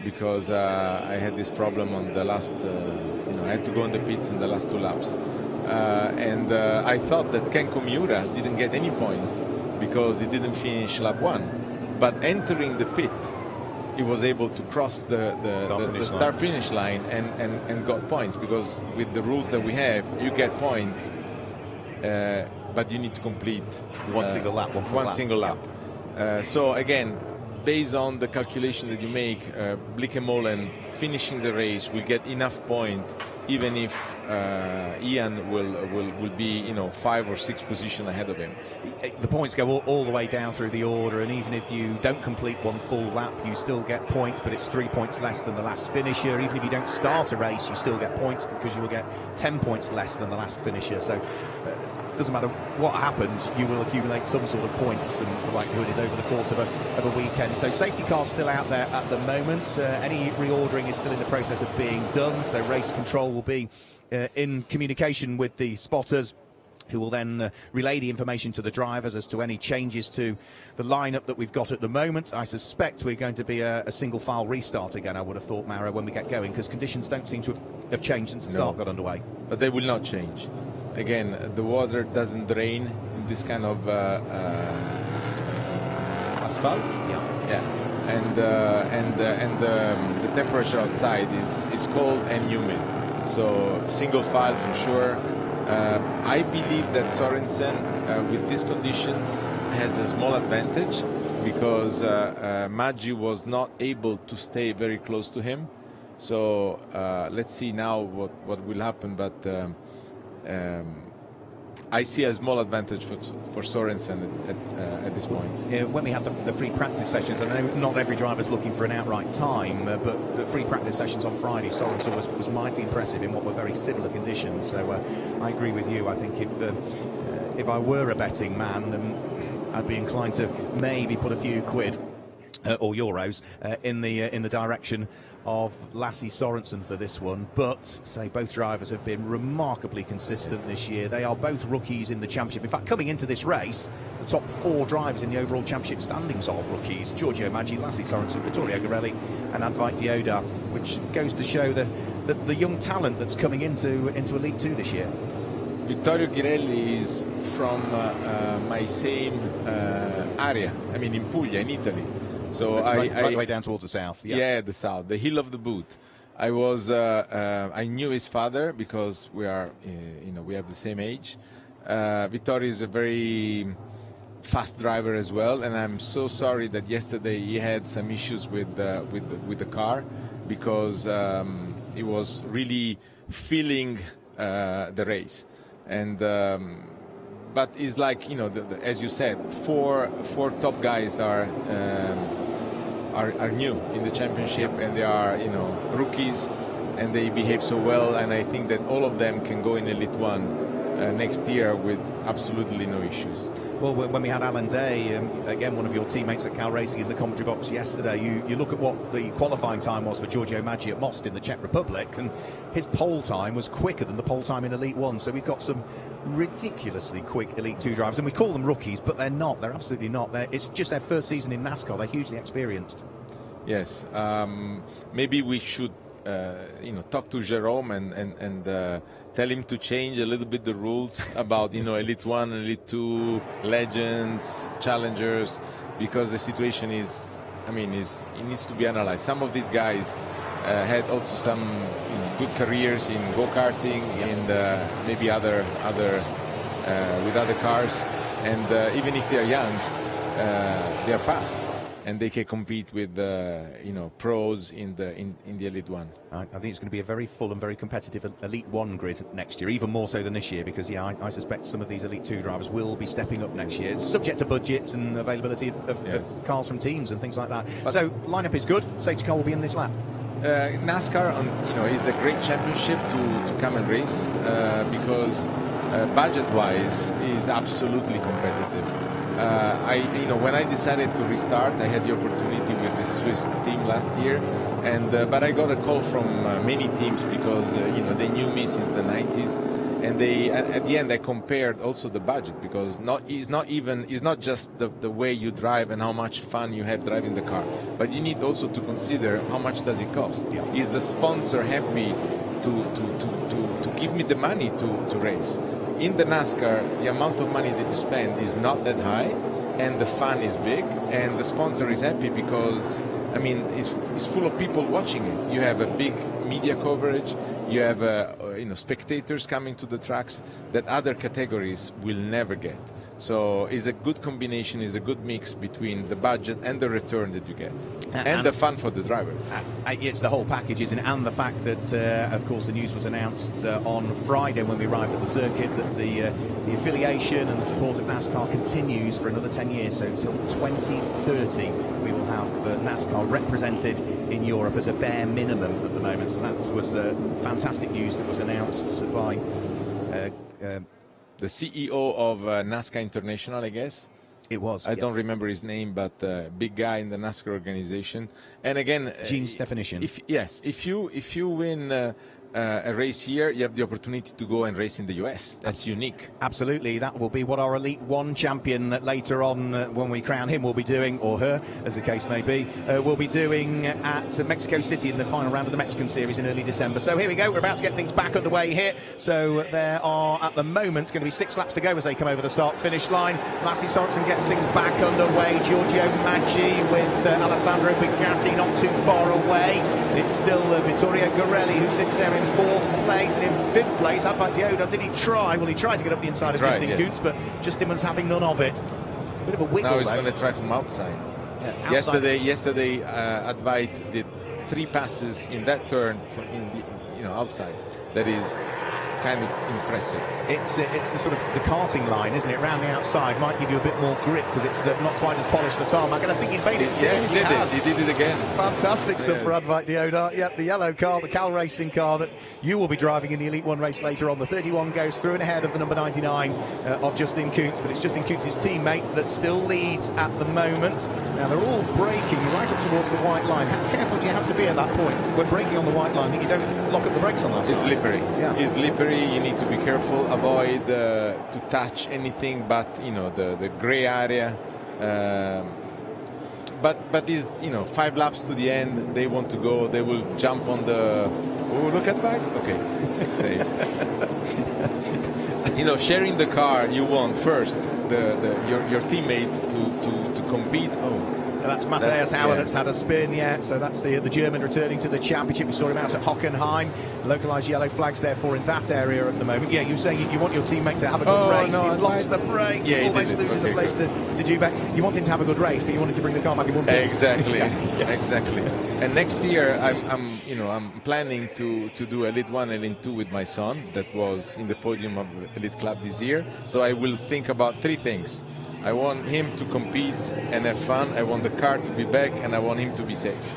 because I had this problem on the last, I had to go in the pits in the last 2 laps. And I thought that Ken Komiura didn't get any points because he didn't finish lap 1. But entering the pit, he was able to cross the start-finish line and got points, because with the rules that we have, you get points, but you need to complete one single lap. Single lap. So again, based on the calculation that you make, Bleekie-Molen finishing the race will get enough points, even if Ian will be 5 or 6 positions ahead of him. The points go all the way down through the order, and even if you don't complete one full lap, you still get points, but it's 3 points less than the last finisher. Even if you don't start a race, you still get points, because you will get 10 points less than the last finisher. So it doesn't matter what happens, you will accumulate some sort of points, and the likelihood is over the course of a weekend. So safety cars still out there at the moment. Any reordering is still in the process of being done, so race control will be in communication with the spotters, who will then relay the information to the drivers as to any changes to the lineup that we've got at the moment. I suspect we're going to be a single file restart again, I would have thought, Mauro, when we get going, because conditions don't seem to have changed since the start got underway. But they will not change. Again, the water doesn't drain in this kind of asphalt. Yeah. And the temperature outside is cold and humid. So single file for sure. I believe that Sorensen, with these conditions, has a small advantage, because Maggi was not able to stay very close to him. So let's see now what will happen. But I see a small advantage for Sorensen at this point. Yeah, when we had the free practice sessions, I know not every driver's looking for an outright time, but the free practice sessions on Friday, Sorensen was mightily impressive in what were very similar conditions. So I agree with you. I think if I were a betting man, then I'd be inclined to maybe put a few quid or euros in the direction of Lasse Sorensen for this one. But say both drivers have been remarkably consistent this year. They are both rookies in the championship. In fact, coming into this race, the top 4 drivers in the overall championship standings are rookies: Giorgio Maggi, Lasse Sorensen, Vittorio Garelli and Advait Dioda, which goes to show the young talent that's coming into Elite 2 this year. Vittorio Garelli is from my same area, I mean in Puglia, in Italy. So right the way down towards the south. Yeah, the south, the hill of the boot. I knew his father, because we are, we have the same age. Vittorio is a very fast driver as well, and I'm so sorry that yesterday he had some issues with the car, because he was really feeling the race, and. But it's like, as you said, four top guys are new in the championship, and they are rookies, and they behave so well, and I think that all of them can go in Elite 1 next year with absolutely no issues. Well, when we had Alan Day, again, one of your teammates at Cal Racing, in the commentary box yesterday, you look at what the qualifying time was for Giorgio Maggi at Most in the Czech Republic, and his pole time was quicker than the pole time in Elite 1. So we've got some ridiculously quick Elite 2 drivers, and we call them rookies, but they're not. They're absolutely not. It's just their first season in NASCAR. They're hugely experienced. Yes. Maybe we should talk to Jerome and tell him to change a little bit the rules about Elite 1, Elite 2, Legends, Challengers, because the situation is, it needs to be analyzed. Some of these guys had also some good careers in go-karting and maybe other with other cars, and even if they are young, they are fast, and they can compete with pros in the Elite One. I think it's going to be a very full and very competitive Elite One grid next year, even more so than this year, because I suspect some of these Elite Two drivers will be stepping up next year. It's subject to budgets and availability of cars from teams and things like that. But so lineup is good. Safety car will be in this lap. NASCAR, is a great championship to come and race because budget-wise is absolutely competitive. When I decided to restart, I had the opportunity with the Swiss team last year, and but I got a call from many teams because they knew me since the 90s, and they at the end I compared also the budget, because it's not just the way you drive and how much fun you have driving the car, but you need also to consider how much does it cost. Yeah. Is the sponsor happy to give me the money to race? In the NASCAR, the amount of money that you spend is not that high, and the fun is big, and the sponsor is happy because, it's full of people watching it. You have a big media coverage, you have spectators coming to the tracks that other categories will never get. So it's a good combination, is a good mix between the budget and the return that you get, and the fun for the driver. It's the whole package, isn't it? And the fact that, of course, the news was announced on Friday when we arrived at the circuit that the affiliation and the support of NASCAR continues for another 10 years. So until 2030, we will have NASCAR represented in Europe as a bare minimum at the moment. So that was fantastic news that was announced by the CEO of NASCAR International, I guess. It was. I don't remember his name, but big guy in the NASCAR organization. And again, Gene Stefanition. If you win a race here, you have the opportunity to go and race in the US. That's unique. Absolutely. That will be what our Elite One champion later on, when we crown him, will be doing, or her, as the case may be, will be doing at Mexico City in the final round of the Mexican Series in early December. So here we go. We're about to get things back underway here. So there are, at the moment, going to be 6 laps to go as they come over the start-finish line. Lassie Sorensen gets things back underway. Giorgio Maggi with Alessandro Bugatti not too far away. It's still Vittorio Gorelli who sits there in 4th place, and in 5th place, Advait Dioda. Did he try? Well, he tried to get up the inside of Justin Kuntz, but Justin was having none of it. Bit of a wiggle. Now he's going to try from outside. Yeah, outside. Yesterday, Advait did 3 passes in that turn from outside. That is kind of impressive. It's the sort of the karting line, isn't it? Round the outside might give you a bit more grip because it's not quite as polished the tarmac, and I think he's made it. Yeah, he did it again. Fantastic stuff for Advait Dioda. Yep, the yellow car, the Cal Racing car that you will be driving in the Elite One race later on. The 31 goes through and ahead of the number 99 of Justin Kuntz, but it's Justin Kuntz's teammate that still leads at the moment. Now they're all braking right up towards the white line. How careful do you have to be at that point when braking on the white line that you don't lock up the brakes on that side? It's slippery. Yeah. It's slippery. You need to be careful, avoid to touch anything but the gray area. But is 5 laps to the end. They want to go. They will jump on the. Oh, look at that. Okay, safe. Sharing the car, you want first your teammate to compete. Oh. That's Matthias Hauer that's had a spin, so that's the German returning to the championship. We saw him out at Hockenheim. Localised yellow flags, therefore, in that area at the moment. Yeah, you're saying you want your teammate to have a good race. No, he locks the brakes, almost loses the place to Dubek. You want him to have a good race, but you want him to bring the car back in one piece. Exactly, exactly. And next year, I'm planning to do Elite 1, Elite 2 with my son. That was in the podium of Elite Club this year. So I will think about 3 things. I want him to compete and have fun. I want the car to be back, and I want him to be safe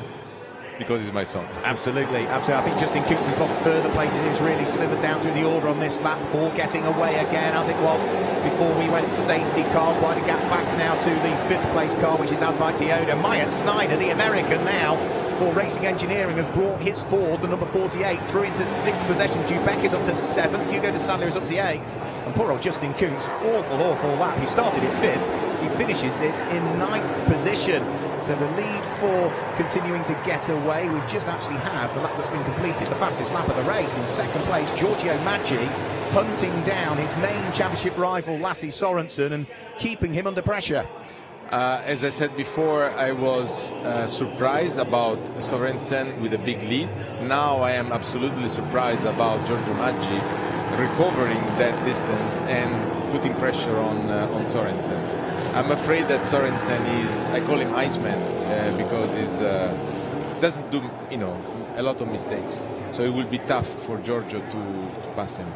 because he's my son. Absolutely. I think Justin Kuntz has lost further places. He's really slithered down through the order on this lap for getting away again, as it was before we went safety car. Quite a gap back now to the 5th place car, which is Advait Dioda. Myatt Snyder, the American now, for Racing Engineering, has brought his Ford, the number 48, through into 6th position. Dubek is up to 7th. Hugo de Sandler is up to 8th. And poor old Justin Kuntz, awful lap. He started in 5th. He finishes it in 9th position. So the lead for continuing to get away. We've just actually had the lap that's been completed, the fastest lap of the race. In 2nd place, Giorgio Maggi, hunting down his main championship rival, Lassie Sorensen, and keeping him under pressure. As I said before, I was surprised about Sorensen with a big lead. Now I am absolutely surprised about Giorgio Maggi recovering that distance and putting pressure on Sorensen. I'm afraid that Sorensen is, I call him Iceman, because he's doesn't do a lot of mistakes. So it will be tough for Giorgio to pass him.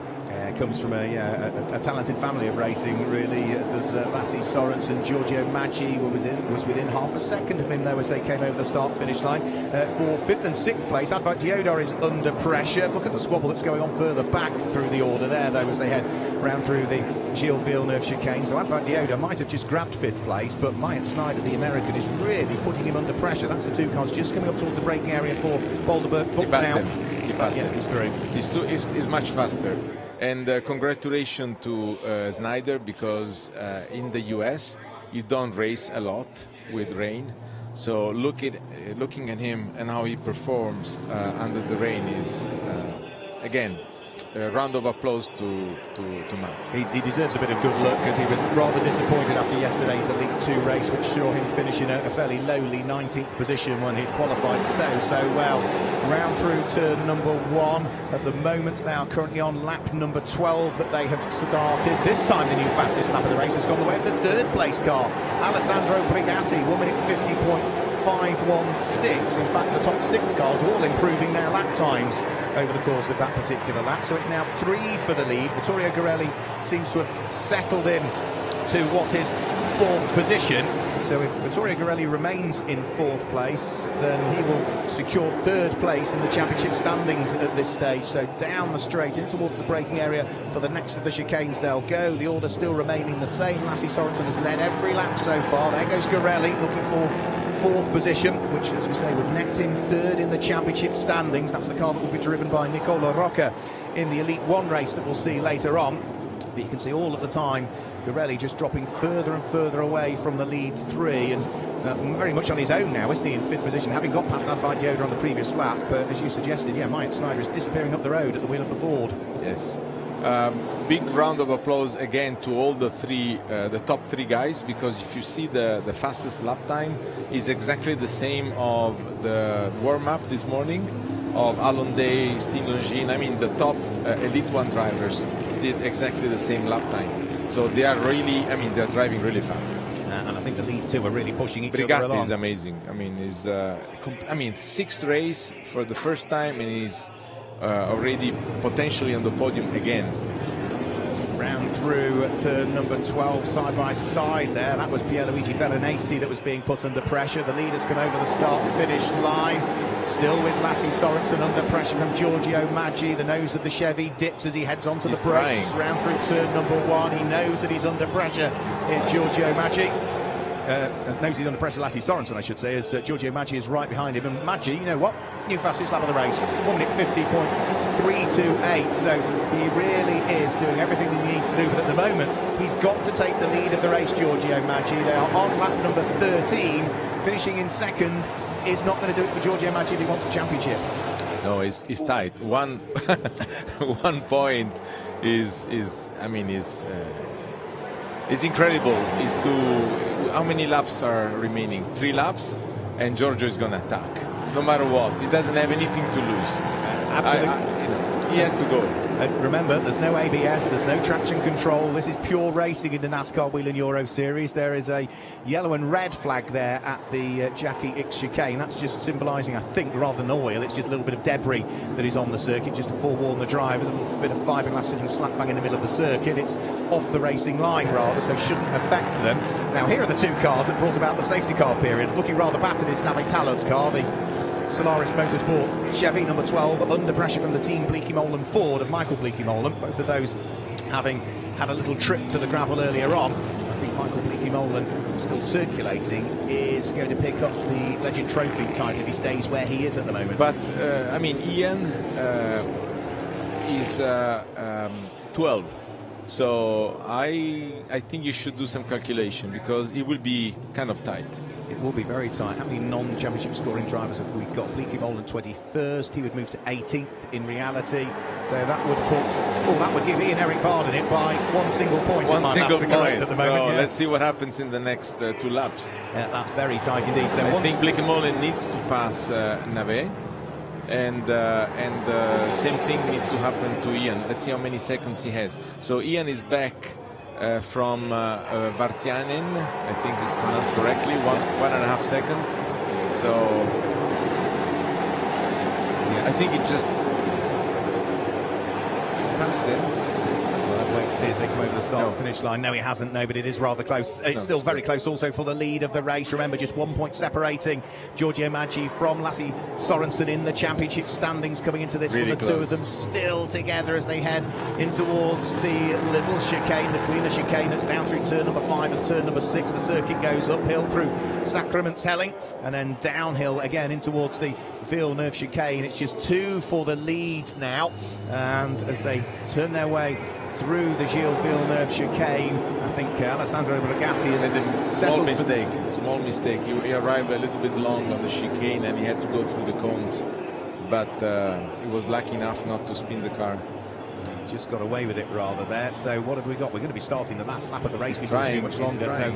Comes from a talented family of racing, really. Does Lassi Sorensen. Giorgio Maggi was within half a second of him, though, as they came over the start-finish line. For 5th and 6th place, Advait Diodor is under pressure. Look at the squabble that's going on further back through the order there, though, as they head round through the Gilles Villeneuve chicane. So Advait Diodor might have just grabbed 5th place, but Myatt Snyder, the American, is really putting him under pressure. That's the two cars just coming up towards the braking area for Boulderberg. He passed him. He passed him. He's through. He's much faster. And congratulations to Snyder, because in the US you don't race a lot with rain. So looking at him and how he performs under the rain is again a round of applause to Matt. He deserves a bit of good luck, because he was rather disappointed after yesterday's Elite 2 race, which saw him finish in a fairly lowly 19th position when he'd qualified so well. Round through turn number 1. At the moment, they are currently on lap number 12 that they have started. This time, the new fastest lap of the race has gone the way of the 3rd place car, Alessandro Brigatti, 1 minute 50.516. In fact, the top 6 cars all improving their lap times over the course of that particular lap. So it's now 3 for the lead. Vittorio Garelli seems to have settled in to what is 4th position. So if Vittorio Garelli remains in 4th place, then he will secure 3rd place in the championship standings at this stage. So down the straight in towards the braking area for the next of the chicanes they'll go. The order still remaining the same. Lassi Sorensen has led every lap so far. There goes Garelli looking for 4th position, which, as we say, would net him 3rd in the championship standings. That's the car that will be driven by Nicola Rocca in the Elite 1 race that we'll see later on. But you can see all of the time Garelli just dropping further and further away from the lead 3, and very much on his own now, isn't he, in 5th position, having got past Advait Diodor on the previous lap. But as you suggested, Myatt Snyder is disappearing up the road at the wheel of the Ford. Yes. Big round of applause again to all the top 3 guys, because if you see the fastest lap time is exactly the same of the warm-up this morning of Alon Day, Steve Longin. I mean, the top Elite 1 drivers did exactly the same lap time. So they are really, they're driving really fast. And I think the lead 2 are really pushing each other along. Brigatti is amazing. He's 6th race for the first time, and he's already potentially on the podium again. Round through turn number 12, side by side there. That was Pierluigi Veronesi that was being put under pressure. The leaders come over the start-finish line. Still with Lassi Sorensen under pressure from Giorgio Maggi. The nose of the Chevy dips as he heads onto the brakes. Round through turn number 1. He knows that he's under pressure. Giorgio Maggi. Knows he's under pressure, Lassi Sorensen, I should say, as Giorgio Maggi is right behind him. And Maggi, you know what? New fastest lap of the race, 1 minute 50.328. So he really is doing everything that he needs to do. But at the moment, he's got to take the lead of the race, Giorgio Maggi. They are on lap number 13. Finishing in 2nd is not going to do it for Giorgio Maggi if he wants a championship. No, it's tight. One point is incredible. Is to how many laps are remaining? 3 laps, and Giorgio is going to attack. No matter what, he doesn't have anything to lose. Absolutely, he has to go. Remember, there's no ABS, there's no traction control. This is pure racing in the NASCAR Whelen Euro Series. There is a yellow and red flag there at the Jackie X chicane. That's just symbolising, I think, rather than oil. It's just a little bit of debris that is on the circuit, just to forewarn the drivers. A little bit of fiberglass sitting slap bang in the middle of the circuit. It's off the racing line, rather, so shouldn't affect them. Now, here are the 2 cars that brought about the safety car period. Looking rather battered is Navitala's car, the Solaris Motorsport Chevy number 12, under pressure from the Team Bleekie-Molen Ford of Michael Bleekie-Molen. Both of those having had a little trip to the gravel earlier on. I think Michael Bleekie-Molen, still circulating, is going to pick up the Legend Trophy title if he stays where he is at the moment. But Ian is 12, so I think you should do some calculation, because it will be kind of tight. It will be very tight. How many non-championship scoring drivers have we got? Bleekie-Molen 21st. He would move to 18th in reality. So that would give Ian-Eric Varden it by 1 single point. One single point at the moment. So let's see what happens in the next 2 laps. That's very tight indeed. So I think Bleekie-Molen needs to pass Navet, and same thing needs to happen to Ian. Let's see how many seconds he has. So Ian is back from Vartianen, I think it's pronounced correctly, 1.5 seconds. So I think it just passed it. Wait and see as they come over the start finish line. No, he hasn't. No, but it is rather close. It's still very close also for the lead of the race. Remember, just 1 point separating Giorgio Maggi from Lasse Sorensen in the championship standings coming into this really one. The close. two of them still together as they head in towards the little chicane, the cleaner chicane that's down through turn number 5 and turn number 6. The circuit goes uphill through Sacramentshelling and then downhill again in towards the Villeneuve chicane. It's just 2 for the lead now, and as they turn their way through the Gilles Villeneuve chicane, I think Alessandro Brigatti has small mistake. He arrived a little bit long on the chicane and he had to go through the cones, but he was lucky enough not to spin the car. Just got away with it rather there. So what have we got? We're going to be starting the last lap of the race before too much longer. So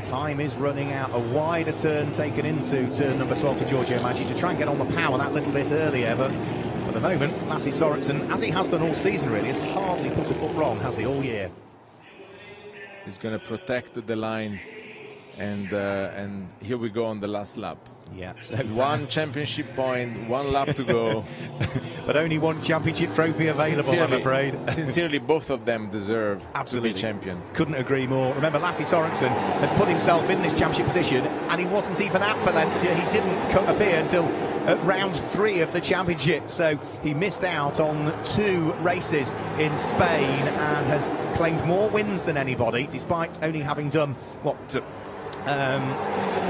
time is running out. A wider turn taken into turn number 12 for Giorgio Maggi to try and get on the power that little bit earlier, but for the moment, Lasse Sorensen, as he has done all season really, has hardly put a foot wrong, has he, all year? He's going to protect the line, and here we go on the last lap. Yeah, so 1 championship point, 1 lap to go. But only 1 championship trophy available, I'm afraid. Sincerely, both of them deserve Absolutely. to be champion. Couldn't agree more. Remember, Lasse Sorensen has put himself in this championship position, and he wasn't even at Valencia. He didn't appear until round 3 of the championship, so he missed out on 2 races in Spain and has claimed more wins than anybody, despite only having done what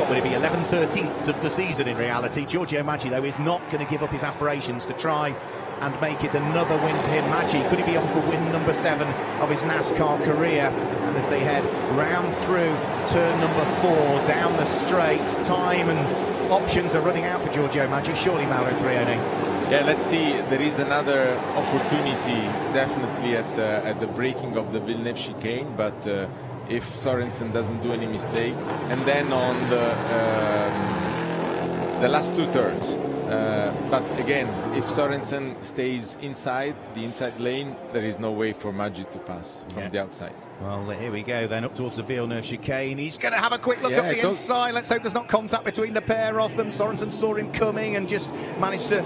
would it be, 11/13 of the season in reality. Giorgio Maggi, though, is not going to give up his aspirations to try and make it another win for him. Maggi, could he be on for win number 7 of his NASCAR career? And as they head round through turn number 4, down the straight, time and options are running out for Giorgio Maggi. Surely, Mauro Trioni. Yeah, let's see. There is another opportunity, definitely at the breaking of the Villeneuve chicane, but if Sorensen doesn't do any mistake, and then on the last 2 turns. But again, if Sorensen stays inside the inside lane, there is no way for Maggi to pass from the outside. Well, here we go then, up towards the Villeneuve chicane. He's going to have a quick look up the inside. Let's hope there's not contact between the pair of them. Sorensen saw him coming and just managed to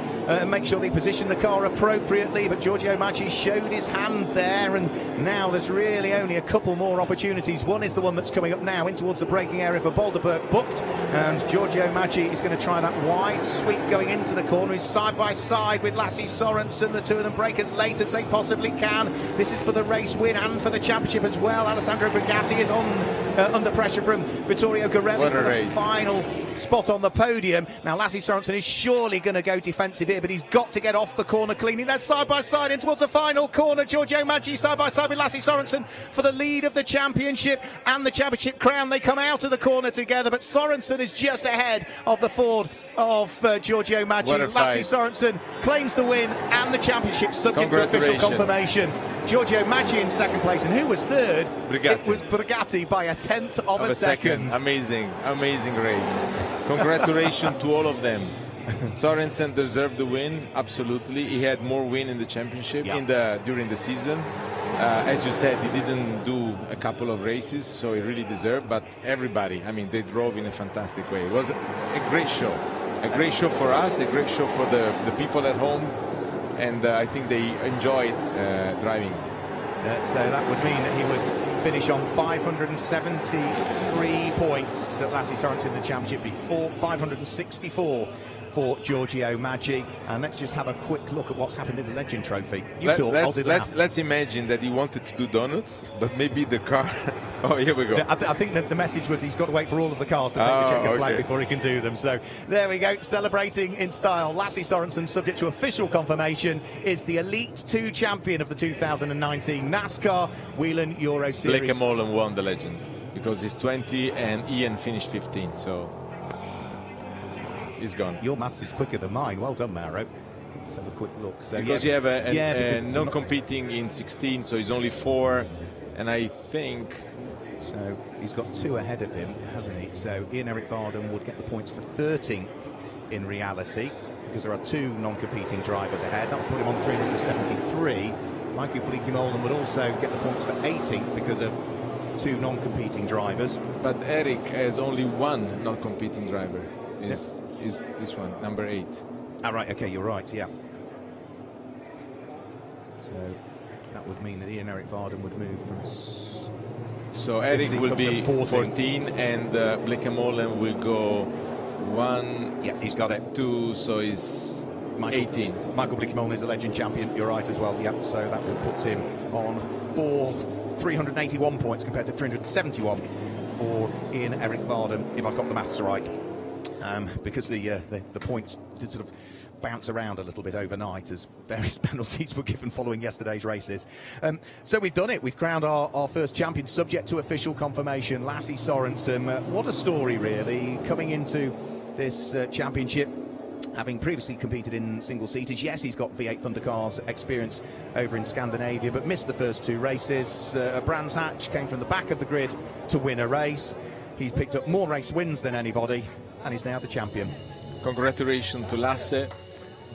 make sure they positioned the car appropriately, but Giorgio Maggi showed his hand there, and now there's really only a couple more opportunities. One is the one that's coming up now in towards the braking area for Boulderberg booked, and Giorgio Maggi is going to try that wide sweep going into the corner. He's side by side with Lasse Sorensen. The two of them break as late as they possibly can. This is for the race win and for the championship as well. Alessandro Brigatti is on under pressure from Vittorio Garelli for the final spot on the podium. Now Lasse Sorensen is surely going to go defensive here, but he's got to get off the corner cleanly. Then side by side in towards the final corner. Giorgio Maggi side by side with Lasse Sorensen for the lead of the championship and the championship crown. They come out of the corner together, but Sorensen is just ahead of the Ford of Giorgio Maggi. Lasse Sorensen claims the win and the championship, subject to official confirmation. Giorgio Maggi in second place, and who was third? Brigatti. It was Brigatti by a tenth of a second. Amazing race. Congratulations to all of them. Sorensen deserved the win, absolutely. He had more win in the championship during the season. As you said, he didn't do a couple of races, so he really deserved. But everybody, I mean, they drove in a fantastic way. It was a great show. A great show for us, a great show for the people at home. And I think they enjoyed driving. So that would mean that he would finish on 573 points at Lasse Sorensen in the championship, before 564 for Giorgio Maggi. And let's just have a quick look at what's happened in the Legend Trophy. Let's imagine that he wanted to do donuts, but maybe the car. Oh, here we go. I think that the message was he's got to wait for all of the cars to take the checker flag before he can do them. So there we go, celebrating in style. Lasse Sorensen, subject to official confirmation, is the Elite 2 champion of the 2019 NASCAR Whelen Euro Series. Blake Mullen won the Legend because he's 20 and Ian finished 15, so he's gone. Your maths is quicker than mine. Well done, Mauro. Let's have a quick look. So because you have a non-competing in 16, so he's only 4, and I think. So he's got 2 ahead of him, hasn't he? So Ian Eric Varden would get the points for 13th in reality. because there are 2 non-competing drivers ahead. That would put him on 373. Mikey Bleekemolen would also get the points for 18th because of 2 non-competing drivers. But Eric has only 1 non-competing driver. Is this one, number 8. Ah, right, okay, you're right, yeah. So that would mean that Eric Varden would move from... So Eric will be 14 and Bleekemolen will go 1... Yeah, he's got it. 2, so he's 18. Michael Bleekemolen is a legend champion, you're right as well, yeah. So that would put him on 381 points compared to 371 for Eric Varden, if I've got the maths right. Because the points did sort of bounce around a little bit overnight as various penalties were given following yesterday's races. So we've done it. We've crowned our first champion, subject to official confirmation. Lasse Sorensen, what a story, really, coming into this championship, having previously competed in single-seaters. Yes, he's got V8 Thundercars experience over in Scandinavia, but missed the first 2 races. Brands Hatch came from the back of the grid to win a race. He's picked up more race wins than anybody, and he's now the champion. Congratulations to Lasse.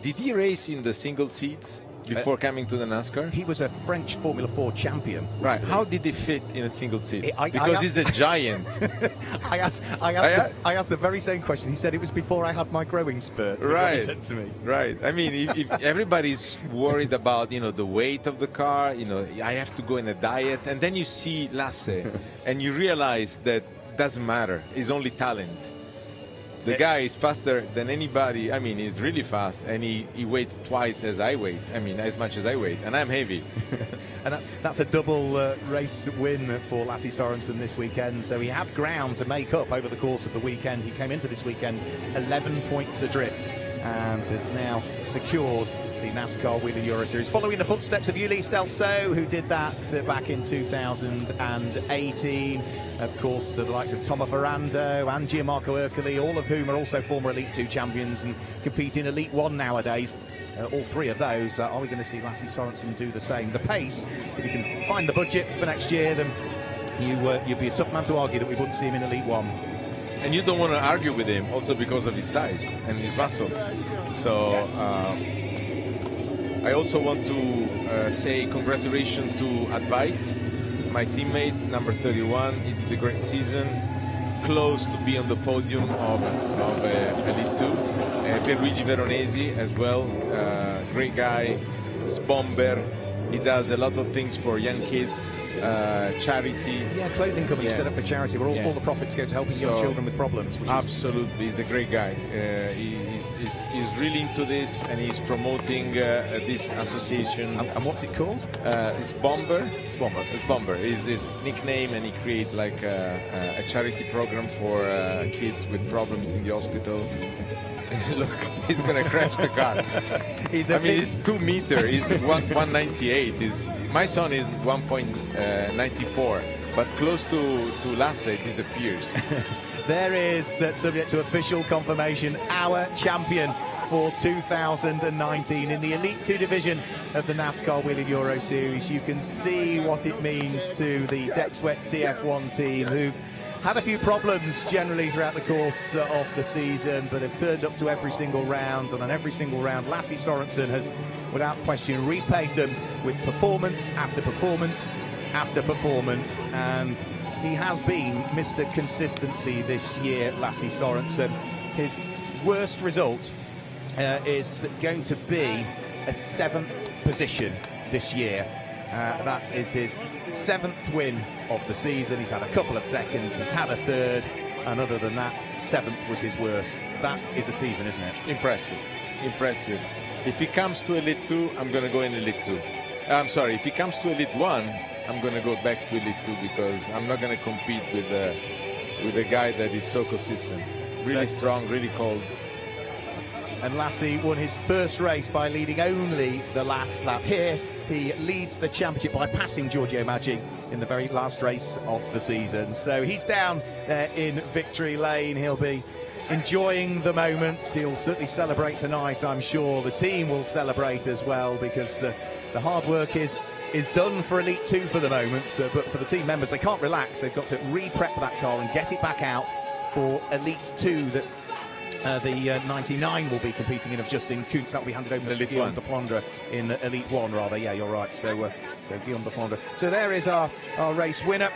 Did he race in the single seats before coming to the NASCAR? He was a French Formula 4 champion. Right. How did he fit in a single seat? Because he's a giant. I asked the very same question. He said it was before I had my growing spurt. Right. He said to me. Right. I mean, if everybody's worried about, the weight of the car, I have to go in a diet, and then you see Lasse, and you realize that doesn't matter. It's only talent. The guy is faster than anybody. I mean, he's really fast, and he weighs twice as I weight. I mean, as much as I weight, and I'm heavy. And that's a double race win for Lasse Sorensen this weekend. So he had ground to make up over the course of the weekend. He came into this weekend 11 points adrift and has now secured the NASCAR Whelen Euro Series, following the footsteps of Ulysse Delceau, who did that back in 2018. Of course, the likes of Tomo Ferrando and Gianmarco Ercoli, all of whom are also former Elite 2 champions and compete in Elite 1 nowadays. All 3 of those, are we going to see Lasse Sorensen do the same? The pace, if you can find the budget for next year, then you'd be a tough man to argue that we wouldn't see him in Elite 1. And you don't want to argue with him also because of his size and his muscles. So I also want to say congratulations to Advait, my teammate, number 31. He did a great season, close to be on the podium of Elite 2. Pierluigi Veronesi as well, great guy, Bomber. He does a lot of things for young kids, charity. Yeah, clothing company set up for charity where all the profits go to helping young children with problems. Absolutely, he's a great guy. He's really into this, and he's promoting this association. And what's it called? It's Bomber. It's Bomber. Is his nickname, and he created like a charity program for kids with problems in the hospital. Look, he's gonna crash the car. He's 2 meters. He's 198. My son is 1.94, but close to Lasse, it disappears. There is, subject to official confirmation, our champion for 2019 in the Elite 2 division of the NASCAR Whelen Euro Series. You can see what it means to the Deckswet DF1 team, who've had a few problems generally throughout the course of the season, but have turned up to every single round, and on every single round Lasse Sorensen has, without question, repaid them with performance after performance after performance, and he has been Mr. Consistency this year, Lasse Sorensen. His worst result is going to be a 7th position this year. That is his 7th win of the season. He's had a couple of seconds, he's had a 3rd, and other than that, 7th was his worst. That is a season, isn't it? Impressive. If he comes to Elite 2, I'm going to go in Elite 2. I'm sorry, if he comes to Elite 1, I'm going to go back to Elite 2, because I'm not going to compete with a guy that is so consistent. Really strong, really cold. And Lasse won his first race by leading only the last lap. Here, he leads the championship by passing Giorgio Maggi in the very last race of the season. So he's down in victory lane. He'll be enjoying the moment. He'll certainly celebrate tonight, I'm sure. The team will celebrate as well, because the hard work is done for Elite 2 for the moment. But for the team members, they can't relax. They've got to re-prep that car and get it back out for Elite 2 that The 99 will be competing in of Justin Kuntz. That will be handed over to Guillaume de Flandre in Elite 1, rather. Yeah, you're right. So Guillaume de Flandre. So there is our race winner.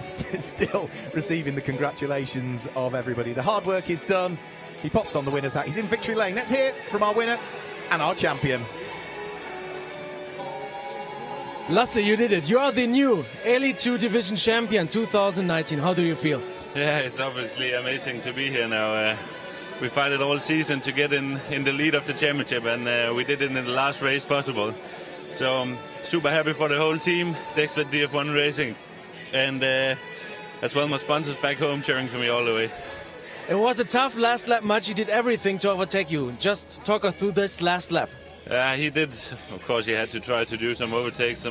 Still receiving the congratulations of everybody. The hard work is done. He pops on the winner's hat. He's in victory lane. Let's hear from our winner and our champion. Lasse, you did it. You are the new Elite 2 Division Champion 2019. How do you feel? Yeah, it's obviously amazing to be here now. We fought it all season to get in the lead of the championship, and we did it in the last race possible. So I'm super happy for the whole team, Dexter DF1 Racing, and as well my sponsors back home cheering for me all the way. It was a tough last lap. Maggi did everything to overtake you. Just talk us through this last lap. He did. Of course, he had to try to do some overtakes,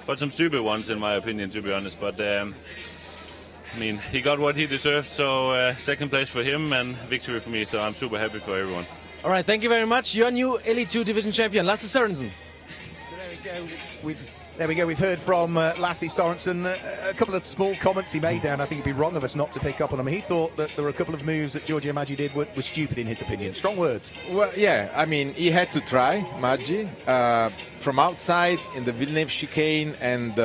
but some stupid ones in my opinion, to be honest. But I mean, he got what he deserved, so second place for him and victory for me, so I'm super happy for everyone. All right, thank you very much. Your new Elite 2 Division Champion, Lasse Sørensen. So there we go. We've heard from Lasse Sørensen. A couple of small comments he made there, and I think it'd be wrong of us not to pick up on them. He thought that there were a couple of moves that Giorgio Maggi did were stupid in his opinion. Strong words. Well, yeah, I mean, he had to try, Maggi, from outside in the Villeneuve chicane, and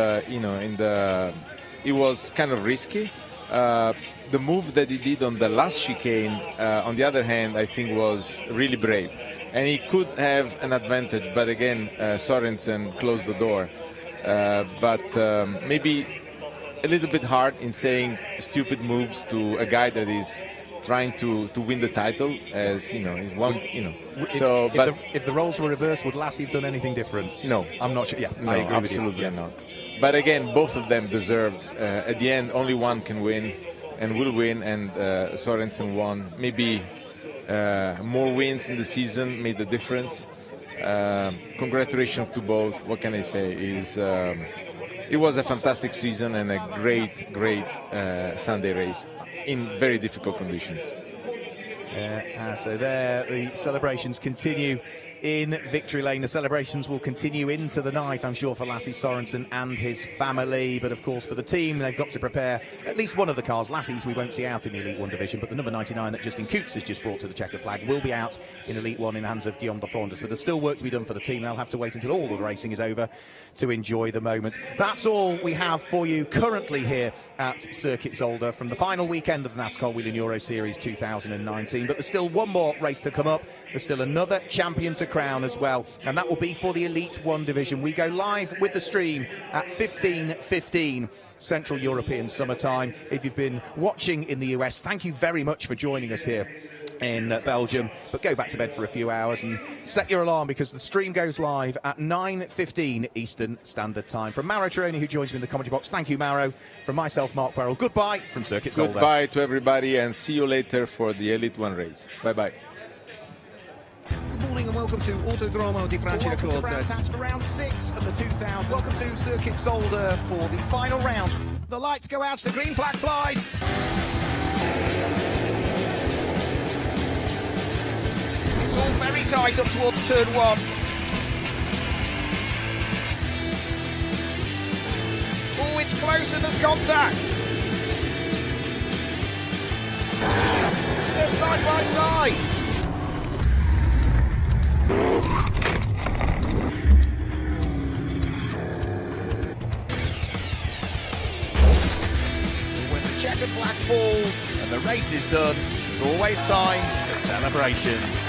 it was kind of risky. The move that he did on the last chicane, on the other hand, I think was really brave. And he could have an advantage, but again, Sørensen closed the door. But maybe a little bit hard in saying stupid moves to a guy that is trying to win the title, as you know, is one, you know. So, if the roles were reversed, would Lassie have done anything different? No, I'm not sure. Yeah, no, I agree absolutely with you. not. But again, both of them deserved. At the end, only one can win, and will win. And Sørensen won. Maybe more wins in the season made the difference. Congratulations to both. What can I say? It was a fantastic season and a great Sunday race in very difficult conditions. So there, the celebrations continue in victory lane. The celebrations will continue into the night, I'm sure, for Lasse Sørensen and his family. But of course, for the team, they've got to prepare at least one of the cars. Lassie's we won't see out in the Elite 1 division, but the number 99 that Justin Kuntz has just brought to the checker flag will be out in Elite 1 in the hands of Guillaume de Flandre. So there's still work to be done for the team. They'll have to wait until all the racing is over to enjoy the moment. That's all we have for you currently here at Circuit Zolder from the final weekend of the NASCAR Whelen Euro Series 2019. But there's still one more race to come up. There's still another champion to crown as well, and that will be for the Elite 1 division. We go live with the stream at 15:15 Central European summertime. If you've been watching in the US, thank you very much for joining us here in Belgium, but go back to bed for a few hours and set your alarm, because the stream goes live at 9:15 Eastern Standard Time. From Mauro Tironi, who joins me in the commentary box, thank you, Mauro. From myself, Mark Burrell, goodbye from Circuit Zolder. Goodbye to everybody, and see you later for the Elite 1 race. Bye-bye. Good morning and welcome to Autodromo di Franciacorta. For round 6 of the 2000. Welcome to Circuit Zolder for the final round. The lights go out, the green flag flies. It's all very tight up towards turn 1. Oh, it's close and there's contact. They're side by side. When the checkered flag falls and the race is done, there's always time for celebrations.